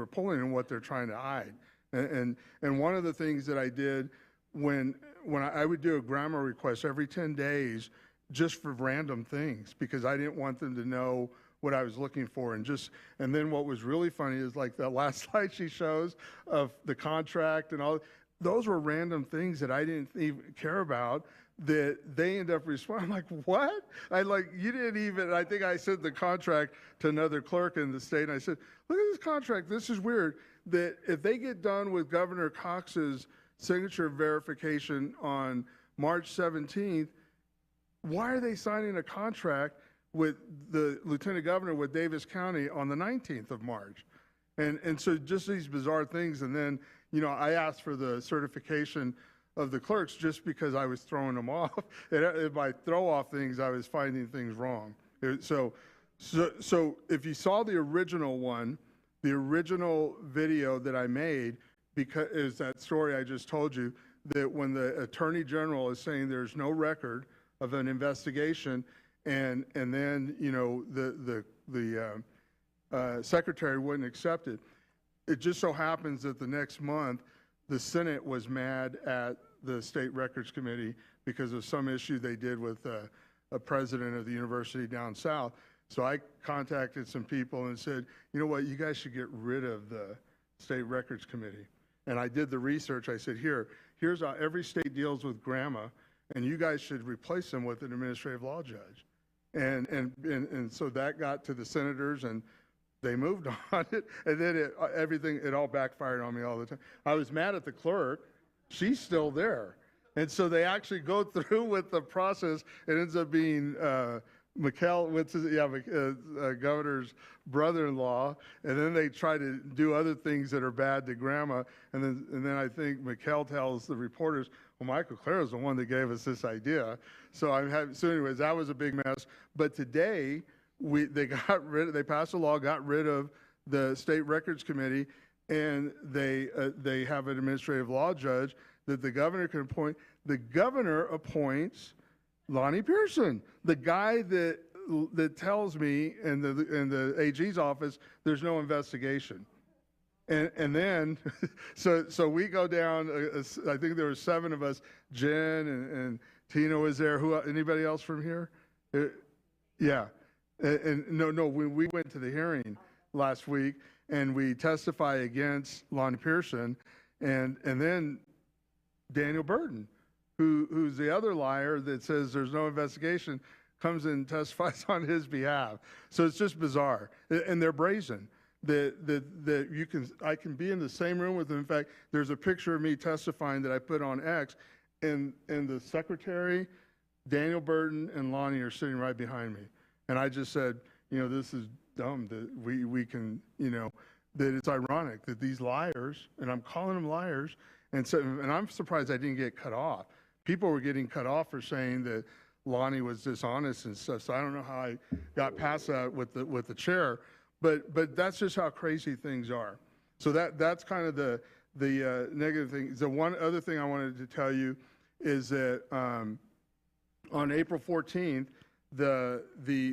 H: pulling and what they're trying to hide. And one of the things that I did when I would do a grammar request every 10 days just for random things, because I didn't want them to know what I was looking for. And then what was really funny is like that last slide she shows of the contract and all, those were random things that I didn't even care about that they end up responding. I'm like, what? You didn't even, I think I sent the contract to another clerk in the state and I said, look at this contract, this is weird, that if they get done with Governor Cox's signature verification on March 17th, why are they signing a contract with the lieutenant governor with Davis County on the 19th of March? And so just these bizarre things. And then, you know, I asked for the certification of the clerks just because I was throwing them off. And by throw off things, I was finding things wrong. So if you saw the original one, the original video that I made, because is that story I just told you, that when the Attorney General is saying there's no record of an investigation, and then, you know, the secretary wouldn't accept it. It just so happens that the next month, the Senate was mad at the State Records Committee because of some issue they did with a president of the university down south. So I contacted some people and said, you know what, you guys should get rid of the State Records Committee. And I did the research. I said, here's how every state deals with grandma, and you guys should replace them with an administrative law judge. And so that got to the senators, and they moved on it. And then it all backfired on me all the time. I was mad at the clerk. She's still there. And so they actually go through with the process. It ends up being governor's brother-in-law, and then they try to do other things that are bad to grandma, and then I think McHale tells the reporters, well, Michael Clara is the one that gave us this idea. So anyways, that was a big mess. But today they passed a law, got rid of the State Records Committee, and they have an administrative law judge that the governor can appoint. The governor appoints Lonnie Pearson, the guy that tells me in the AG's office there's no investigation. And then, so we go down, I think there were 7 of us, Jen and Tina was there. Anybody else from here? Yeah. And no, when we went to the hearing last week and we testify against Lonnie Pearson, and then Daniel Burton, who's the other liar that says there's no investigation, comes and testifies on his behalf. So it's just bizarre. And they're brazen. That I can be in the same room with them. In fact, there's a picture of me testifying that I put on X, and the secretary, Daniel Burton, and Lonnie are sitting right behind me. And I just said, you know, this is dumb that we can, you know, that it's ironic that these liars, and I'm calling them liars, And so, and I'm surprised I didn't get cut off. People were getting cut off for saying that Lonnie was dishonest and stuff. So I don't know how I got past that with the chair, but that's just how crazy things are. So that's kind of the negative thing. The one other thing I wanted to tell you is that on April 14th,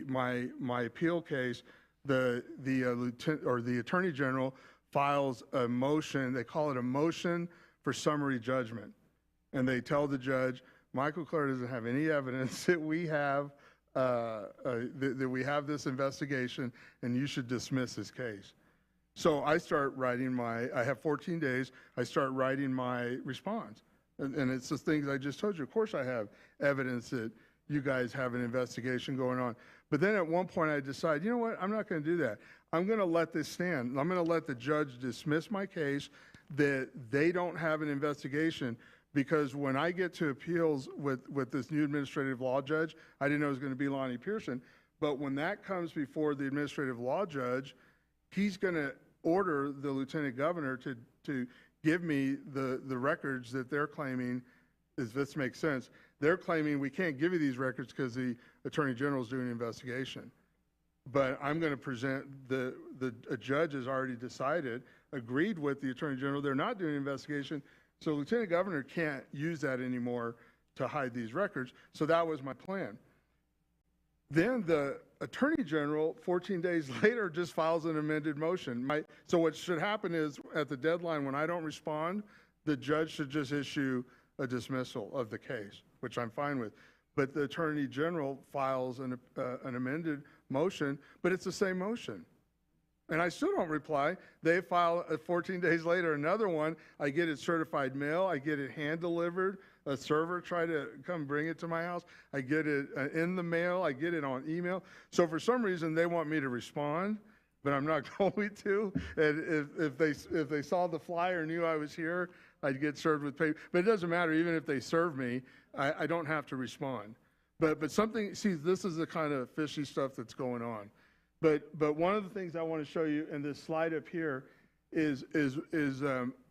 H: my appeal case, the lieutenant or the attorney general files a motion. They call it a motion for summary judgment, and they tell the judge, Michael Clara doesn't have any evidence that we have this investigation, and you should dismiss his case. So I start writing I have 14 days. I start writing my response, and it's the things I just told you. Of course, I have evidence that you guys have an investigation going on. But then at one point I decide, you know what, I'm not going to do that. I'm going to let this stand. I'm going to let the judge dismiss my case that they don't have an investigation, because when I get to appeals with this new administrative law judge, I didn't know it was going to be Lonnie Pearson, but when that comes before the administrative law judge, he's going to order the lieutenant governor to give me the records that they're claiming, if this makes sense. They're claiming we can't give you these records because the attorney general is doing an investigation. But I'm going to present a judge has already decided, agreed with the attorney general, they're not doing an investigation. So lieutenant governor can't use that anymore to hide these records. So that was my plan. Then the attorney general, 14 days later, just files an amended motion. So what should happen is at the deadline, when I don't respond, the judge should just issue a dismissal of the case, which I'm fine with. But the attorney general files an amended motion, but it's the same motion. And I still don't reply. They file 14 days later another one. I get it certified mail. I get it hand delivered. A server try to come bring it to my house. I get it in the mail. I get it on email. So for some reason they want me to respond, but I'm not going to. And if they saw the flyer, knew I was here, I'd get served with paper. But it doesn't matter. Even if they serve me, I don't have to respond. But something, see, this is the kind of fishy stuff that's going on. But one of the things I want to show you in this slide up here is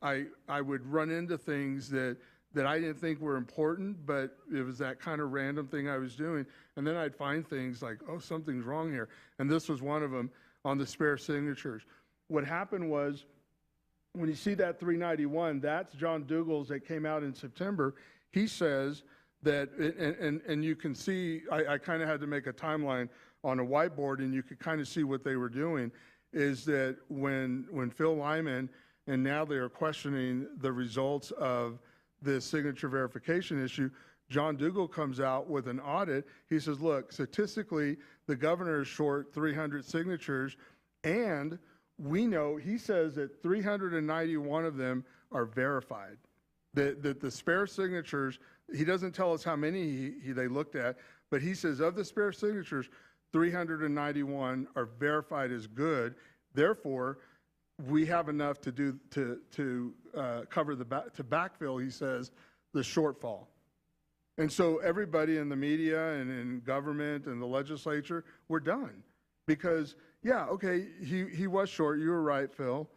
H: I would run into things that I didn't think were important, but it was that kind of random thing I was doing. And then I'd find things like, oh, something's wrong here. And this was one of them on the spare signatures. What happened was, when you see that 391, that's John Dougal's that came out in September. He says that, and you can see, I kind of had to make a timeline on a whiteboard, and you could kind of see what they were doing, is that when Phil Lyman and now they are questioning the results of this signature verification issue, John Dougal comes out with an audit. He says, look, statistically, the governor is short 300 signatures, and we know, he says that 391 of them are verified. That the spare signatures, he doesn't tell us how many they looked at, but he says of the spare signatures, 391 are verified as good. Therefore, we have enough to cover to backfill, he says, the shortfall. And so everybody in the media and in government and the legislature, we're done. Because, yeah, okay, he was short, you were right, Phil,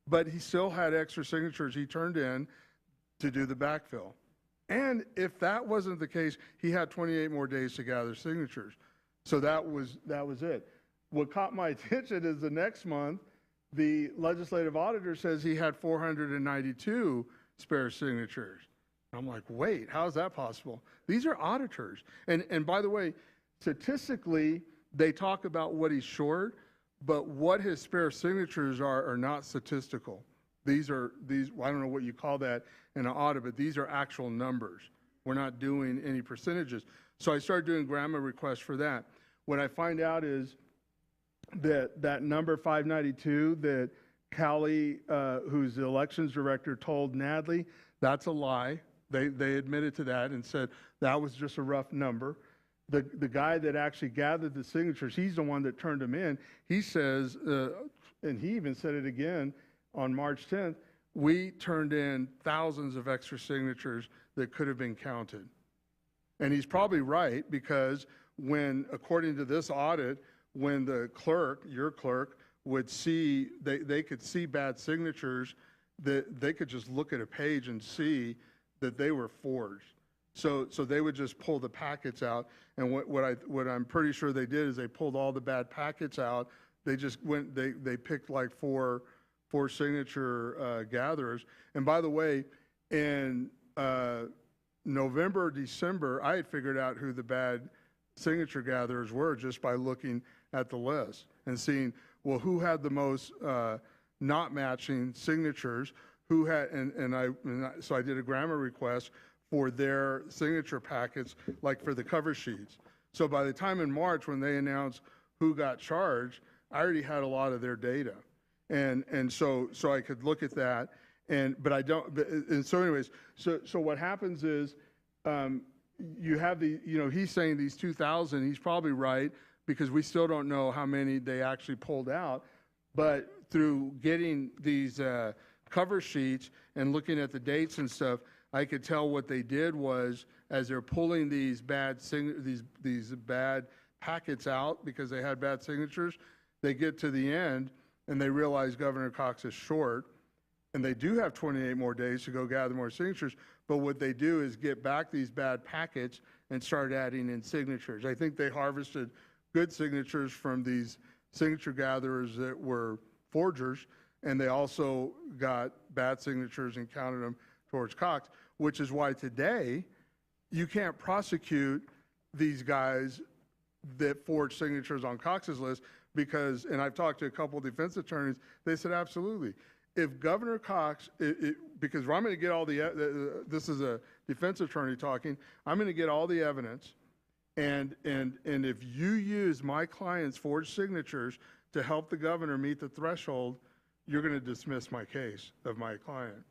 H: but he still had extra signatures he turned in to do the backfill. And if that wasn't the case, he had 28 more days to gather signatures. So that was it. What caught my attention is the next month, the legislative auditor says he had 492 spare signatures. I'm like, wait, how is that possible? These are auditors. And by the way, statistically, they talk about what he's short, but what his spare signatures are not statistical. These, I don't know what you call that in an audit, but these are actual numbers. We're not doing any percentages. So I started doing grammar requests for that. What I find out is that number 592 that Callie, who's the elections director, told Natalie, that's a lie. They admitted to that and said that was just a rough number. The guy that actually gathered the signatures, he's the one that turned them in. He says, and he even said it again on March 10th, we turned in thousands of extra signatures that could have been counted. And he's probably right, because when, according to this audit, when the clerk, your clerk, would see, they could see bad signatures, that they could just look at a page and see that they were forged. So they would just pull the packets out, and what I'm pretty sure they did is they pulled all the bad packets out. They just went, they picked like four signature gatherers. And by the way, in November, December, I had figured out who the bad signature gatherers were just by looking at the list and seeing, well, who had the most not matching signatures, who had, so I did a grammar request for their signature packets, like for the cover sheets. So by the time in March, when they announced who got charged, I already had a lot of their data. And so I could look at that, but I don't, and so anyways, so what happens is, you have he's saying these 2,000, he's probably right, because we still don't know how many they actually pulled out, but through getting these cover sheets and looking at the dates and stuff, I could tell what they did was, as they're pulling these bad packets out because they had bad signatures, they get to the end and they realize Governor Cox is short, and they do have 28 more days to go gather more signatures, but what they do is get back these bad packets and start adding in signatures. I think they harvested good signatures from these signature gatherers that were forgers, and they also got bad signatures and counted them towards Cox, which is why today you can't prosecute these guys that forged signatures on Cox's list, because, and I've talked to a couple of defense attorneys, they said absolutely. If Governor Cox, because I'm going to get all this is a defense attorney talking, I'm going to get all the evidence, and if you use my client's forged signatures to help the governor meet the threshold, you're going to dismiss my case of my client.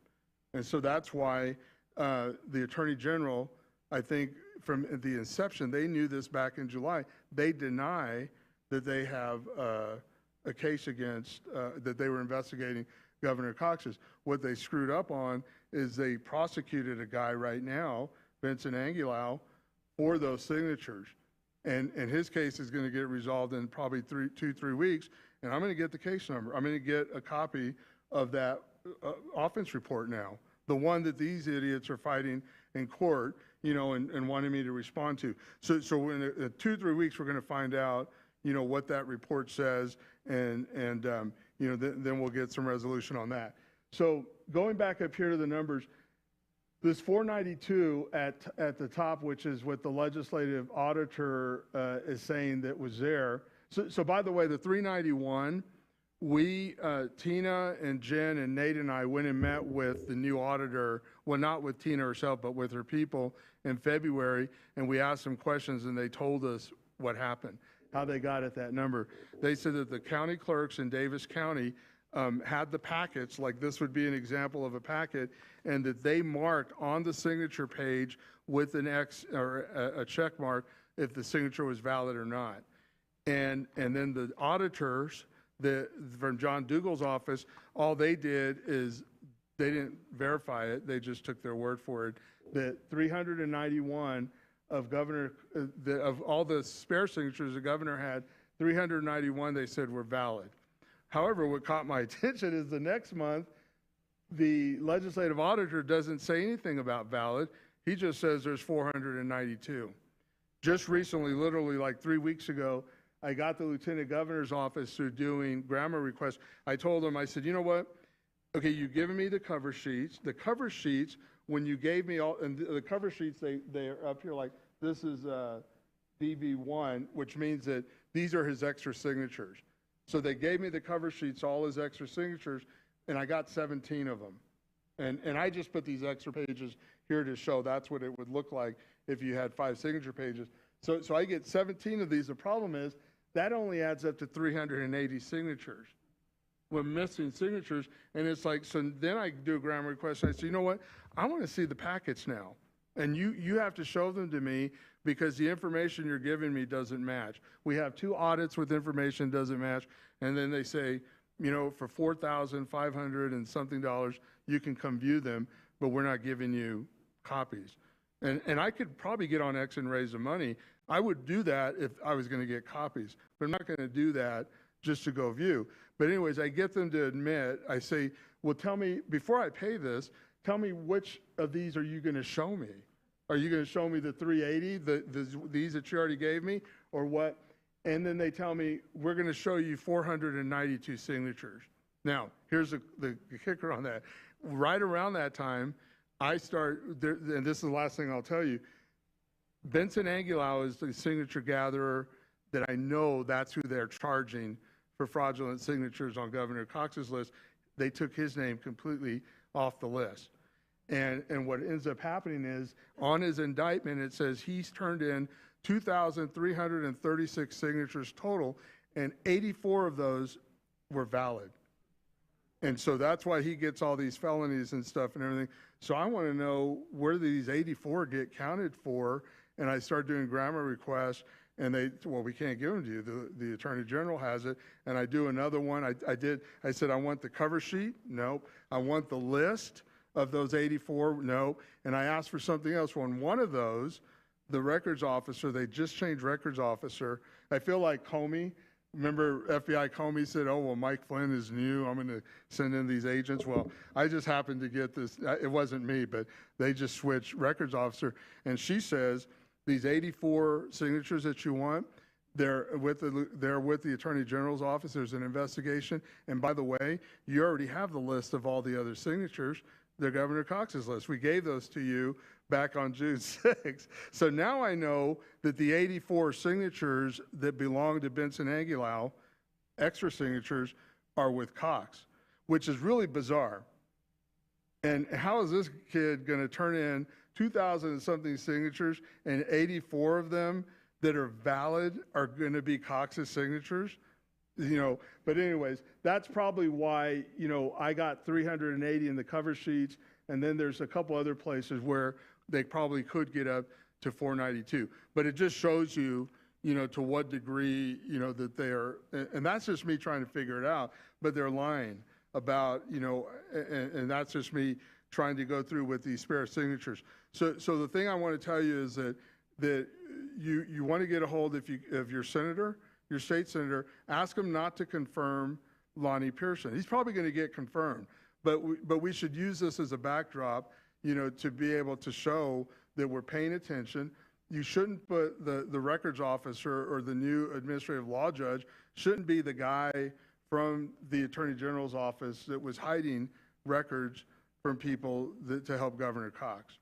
H: And so that's why the Attorney General, I think from the inception, they knew this back in July. They deny that they have a case against, that they were investigating Governor Cox's. What they screwed up on is they prosecuted a guy right now, Vincent Angulau, for those signatures. And his case is going to get resolved in probably 2-3 weeks. And I'm going to get the case number. I'm going to get a copy of that offense report now, the one that these idiots are fighting in court, and wanting me to respond to. So in 2-3 weeks, we're going to find out, what that report says, and then we'll get some resolution on that. So going back up here to the numbers, this 492 at the top, which is what the legislative auditor is saying that was there. So by the way, the 391, we, Tina and Jen and Nate and I went and met with the new auditor, well, not with Tina herself, but with her people in February, and we asked them questions, and they told us what happened, how they got at that number. They said that the county clerks in Davis County had the packets, like this would be an example of a packet, and that they marked on the signature page with an X or a check mark if the signature was valid or not. And then the auditors from John Dougal's office, all they did is they didn't verify it. They just took their word for it. That 391 of all the spare signatures the governor had, 391 they said were valid. However, what caught my attention is the next month, the legislative auditor doesn't say anything about valid. He just says there's 492. Just recently, literally like 3 weeks ago, I got the lieutenant governor's office through doing grammar requests. I told him, I said, you know what? Okay, you've given me the cover sheets. The cover sheets, when you gave me all, and the cover sheets, they're up here like, this is BB1, which means that these are his extra signatures. So they gave me the cover sheets, all his extra signatures, and I got 17 of them. And I just put these extra pages here to show that's what it would look like if you had 5 signature pages. So I get 17 of these. The problem is that only adds up to 380 signatures. We're missing signatures, and it's like, so then I do a grammar request, and I say, you know what? I want to see the packets now. And you have to show them to me because the information you're giving me doesn't match. We have 2 audits with information doesn't match, and then they say, for $4,500 and something dollars, you can come view them, but we're not giving you copies. And I could probably get on X and raise the money. I would do that if I was going to get copies, but I'm not going to do that just to go view. But anyways, I get them to admit, I say, well, tell me, before I pay this, tell me which of these are you going to show me? Are you going to show me the 380, these that you already gave me, or what? And then they tell me, we're going to show you 492 signatures. Now, here's the kicker on that. Right around that time, I start, and this is the last thing I'll tell you, Benson Aguilar is the signature gatherer that I know that's who they're charging for fraudulent signatures on Governor Cox's list. They took his name completely off the list. And what ends up happening is, on his indictment, it says he's turned in 2,336 signatures total, and 84 of those were valid. And so that's why he gets all these felonies and stuff and everything. So I want to know where these 84 get counted for, and I start doing grammar requests, and they, well, we can't give them to you. The Attorney General has it. And I do another one. I said, I want the cover sheet. Nope. I want the list of those 84. No. And I asked for something else. On one of those, the records officer, they just changed records officer. I feel like Comey. Remember FBI Comey said, oh, well, Mike Flynn is new. I'm going to send in these agents. Well, I just happened to get this. It wasn't me, but they just switched records officer. And she says, these 84 signatures that you want, they're with the Attorney General's office. There's an investigation. And by the way, you already have the list of all the other signatures. They're Governor Cox's list. We gave those to you back on June 6th. So now I know that the 84 signatures that belong to Benson Aguilar, extra signatures, are with Cox, which is really bizarre. And how is this kid going to turn in 2,000 and something signatures, and 84 of them that are valid are going to be Cox's signatures? You know, but anyways, that's probably why, you know, I got 380 in the cover sheets, and then there's a couple other places where they probably could get up to 492. But it just shows you, you know, to what degree, you know, that they're, and that's just me trying to figure it out, but they're lying about, you know, and that's just me trying to go through with these spare signatures. So the thing I want to tell you is that you want to get a hold of your senator, your state senator, ask him not to confirm Lonnie Pearson. He's probably going to get confirmed, but we should use this as a backdrop, you know, to be able to show that we're paying attention. You shouldn't put the records officer or the new administrative law judge shouldn't be the guy from the Attorney General's office that was hiding records from people to help Governor Cox.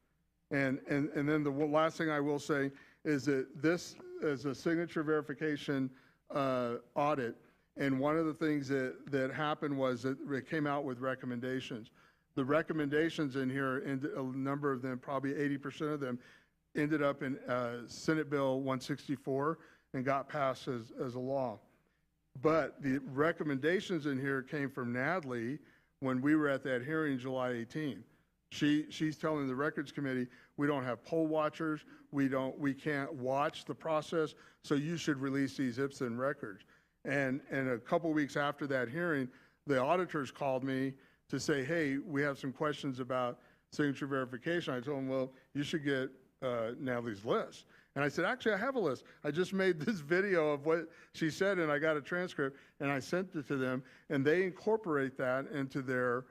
H: And then the last thing I will say is that this is a signature verification audit, and one of the things that happened was that it came out with recommendations. The recommendations in here, a number of them, probably 80% of them, ended up in Senate Bill 164 and got passed as a law. But the recommendations in here came from Natalie when we were at that hearing July 18th. She's telling the Records Committee, we don't have poll watchers, we can't watch the process, so you should release these Ipsen records. And a couple weeks after that hearing, the auditors called me to say, hey, we have some questions about signature verification. I told them, well, you should get Natalie's list. And I said, actually, I have a list. I just made this video of what she said, and I got a transcript, and I sent it to them, and they incorporate that into their,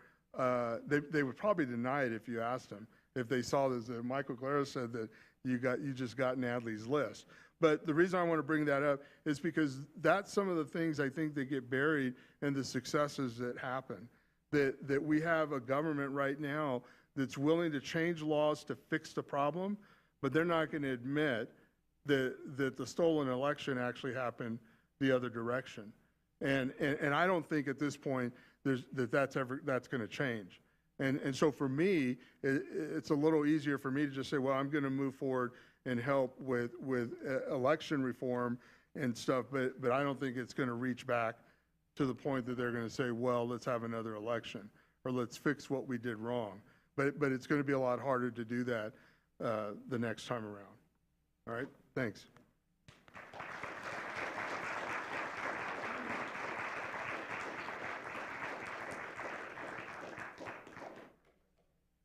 H: they would probably deny it if you asked them, if they saw this. Michael Clara said that you just got Natalie's list. But the reason I want to bring that up is because that's some of the things I think that get buried in the successes that happen. That we have a government right now that's willing to change laws to fix the problem, but they're not going to admit that the stolen election actually happened the other direction. And I don't think at this point that's going to change. And so for me, it's a little easier for me to just say, well, I'm going to move forward and help with election reform and stuff, but I don't think it's going to reach back to the point that they're going to say, well, let's have another election, or let's fix what we did wrong. But it's going to be a lot harder to do that the next time around. All right, thanks.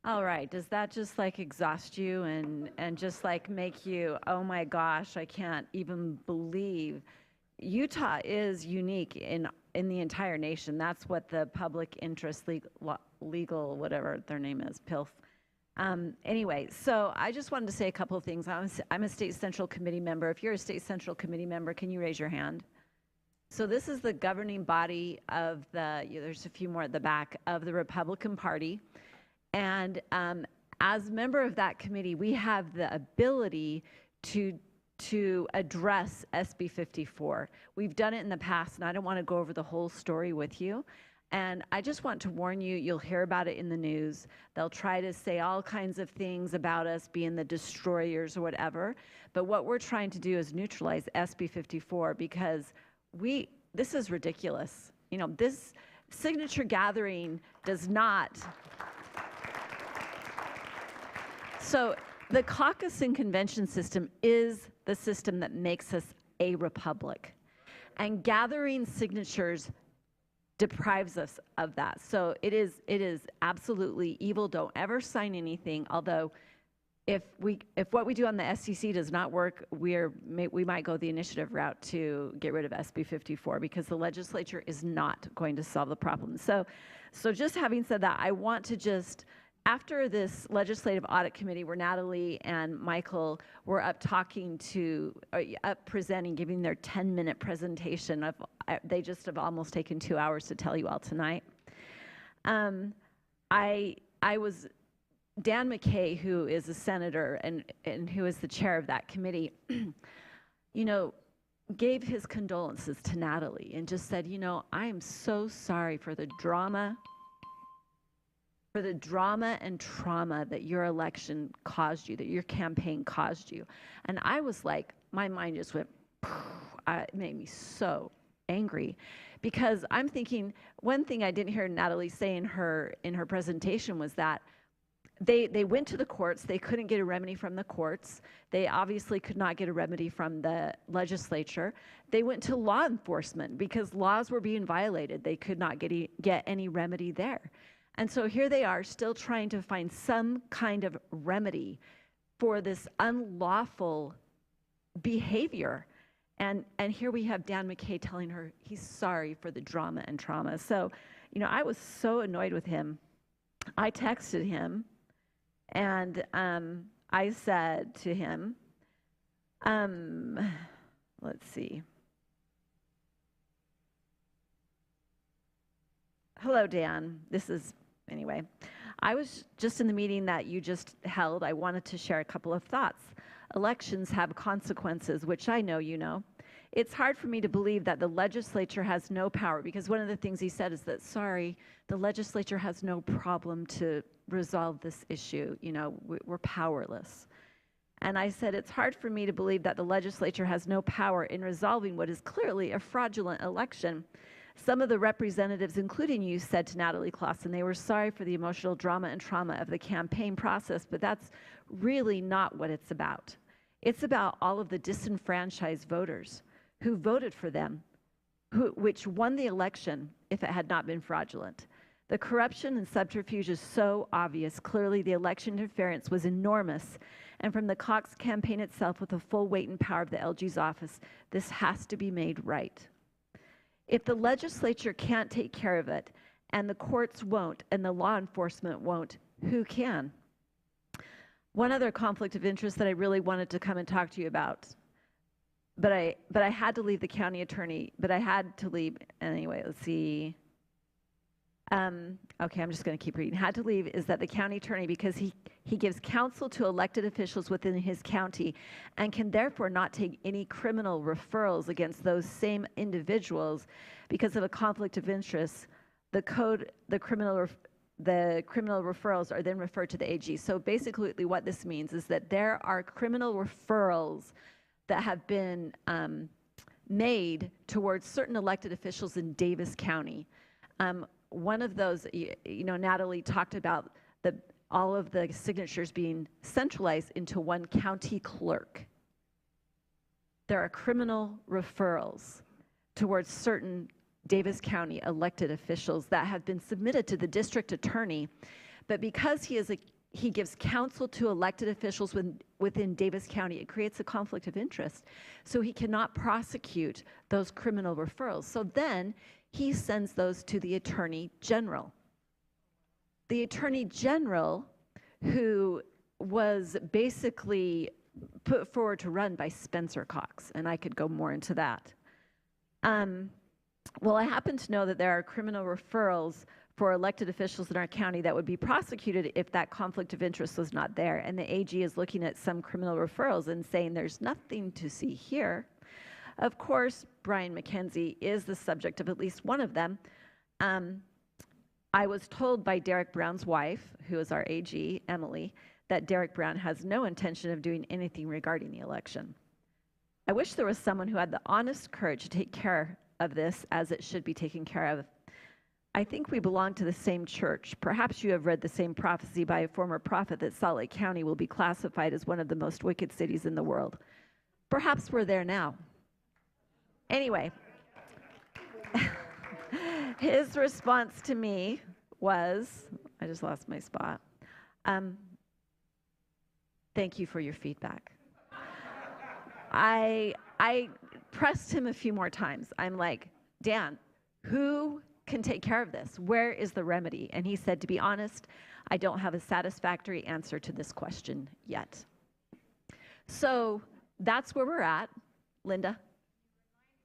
B: All right, does that just like exhaust you and just like make you, oh my gosh, I can't even believe Utah is unique in the entire nation. That's what the public interest legal whatever their name is, PILF. Anyway, so I just wanted to say a couple of things. I'm a state central committee member. If you're a state central committee member, can you raise your hand? So this is the governing body of there's a few more at the back, of the Republican Party. And as a member of that committee, we have the ability to address SB 54. We've done it in the past, and I don't want to go over the whole story with you. And I just want to warn you, you'll hear about it in the news. They'll try to say all kinds of things about us being the destroyers or whatever. But what we're trying to do is neutralize SB 54, because this is ridiculous. You know, this signature gathering does not. So the caucus and convention system is the system that makes us a republic. And gathering signatures deprives us of that. So it is absolutely evil. Don't ever sign anything. Although if what we do on the SEC does not work, we might go the initiative route to get rid of SB 54, because the legislature is not going to solve the problem. So just having said that, I want to just, after this Legislative Audit Committee where Natalie and Michael were up presenting, giving their 10-minute presentation, they just have almost taken 2 hours to tell you all tonight. I was, Dan McKay, who is a senator and who is the chair of that committee, you know, gave his condolences to Natalie and just said, you know, I am so sorry for the drama and trauma that your election caused you, that your campaign caused you. And I was like, my mind just went, it made me so angry, because I'm thinking, one thing I didn't hear Natalie say in her presentation was that they went to the courts. They couldn't get a remedy from the courts. They obviously could not get a remedy from the legislature. They went to law enforcement because laws were being violated. They could not get any remedy there. And so here they are, still trying to find some kind of remedy for this unlawful behavior. And here we have Dan McKay telling her he's sorry for the drama and trauma. So, you know, I was so annoyed with him. I texted him, and I said to him, let's see. Hello, Dan. Anyway, I was just in the meeting that you just held. I wanted to share a couple of thoughts. Elections have consequences, which I know you know. It's hard for me to believe that the legislature has no power, because one of the things he said is that, sorry, the legislature has no problem to resolve this issue. You know, we're powerless. And I said, it's hard for me to believe that the legislature has no power in resolving what is clearly a fraudulent election. Some of the representatives, including you, said to Natalie Clawson they were sorry for the emotional drama and trauma of the campaign process, but that's really not what it's about. It's about all of the disenfranchised voters who voted for them, which won the election if it had not been fraudulent. The corruption and subterfuge is so obvious. Clearly, the election interference was enormous. And from the Cox campaign itself, with the full weight and power of the LG's office, this has to be made right. If the legislature can't take care of it, and the courts won't, and the law enforcement won't, who can? One other conflict of interest that I really wanted to come and talk to you about, but I had to leave the county attorney, but I had to leave anyway. Let's see. Okay, I'm just going to keep reading. Had to leave is that the county attorney, because he gives counsel to elected officials within his county and can therefore not take any criminal referrals against those same individuals because of a conflict of interest. The criminal referrals are then referred to the AG. So basically what this means is that there are criminal referrals that have been made towards certain elected officials in Davis County. One of those, you know, Natalie talked about all of the signatures being centralized into one county clerk. There are criminal referrals towards certain Davis County elected officials that have been submitted to the district attorney, but because he is he gives counsel to elected officials within Davis County. It creates a conflict of interest. So he cannot prosecute those criminal referrals. So then he sends those to the Attorney General. The Attorney General, who was basically put forward to run by Spencer Cox, and I could go more into that. Well, I happen to know that there are criminal referrals for elected officials in our county that would be prosecuted if that conflict of interest was not there. And the AG is looking at some criminal referrals and saying there's nothing to see here. Of course, Brian McKenzie is the subject of at least one of them. I was told by Derek Brown's wife, who is our AG, Emily, that Derek Brown has no intention of doing anything regarding the election. I wish there was someone who had the honest courage to take care of this as it should be taken care of. I think we belong to the same church. Perhaps you have read the same prophecy by a former prophet that Salt Lake County will be classified as one of the most wicked cities in the world. Perhaps we're there now. Anyway, his response to me was, I just lost my spot. Thank you for your feedback. I pressed him a few more times. I'm like, Dan, who can take care of this? Where is the remedy? And he said, to be honest, I don't have a satisfactory answer to this question yet. So that's where we're at. Linda?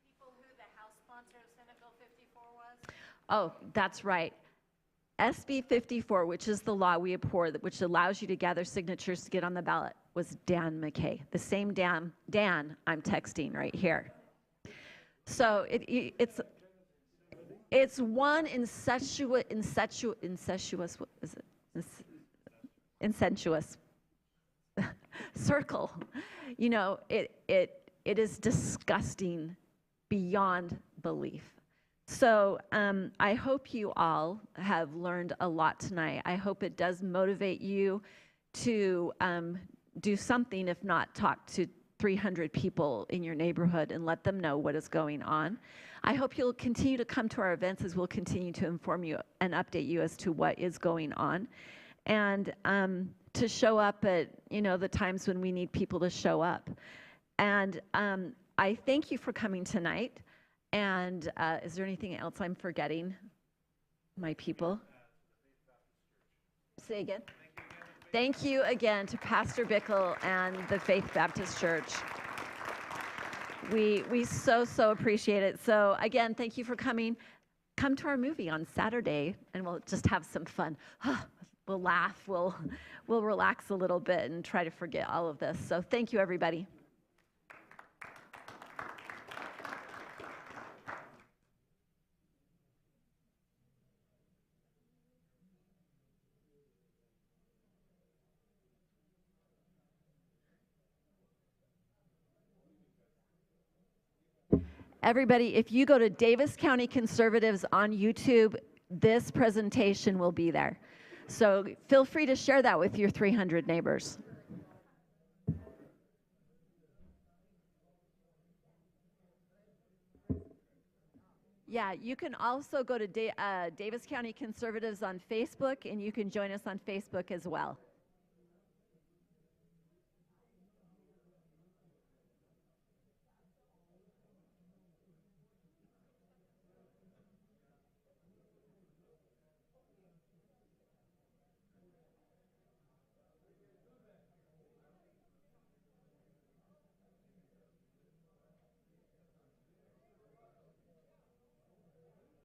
F: People who the House sponsor of Senate Bill 54 was?
B: Oh, that's right. SB 54, which is the law we abhor, which allows you to gather signatures to get on the ballot, was Dan McKay. The same Dan I'm texting right here. So it's one incestuous circle. You know, it is disgusting beyond belief. So I hope you all have learned a lot tonight. I hope it does motivate you to do something, if not talk to 300 people in your neighborhood and let them know what is going on. I hope you'll continue to come to our events as we'll continue to inform you and update you as to what is going on. And to show up at, you know, the times when we need people to show up. And I thank you for coming tonight. And is there anything else I'm forgetting, my people? Say again. Thank you again to Pastor Bickle and the Faith Baptist Church. We so appreciate it. So again, thank you for coming. Come to our movie on Saturday, and we'll just have some fun. We'll laugh. We'll relax a little bit and try to forget all of this. So thank you, everybody. Everybody, if you go to Davis County Conservatives on YouTube, this presentation will be there. So feel free to share that with your 300 neighbors. Yeah, you can also go to Davis County Conservatives on Facebook, and you can join us on Facebook as well.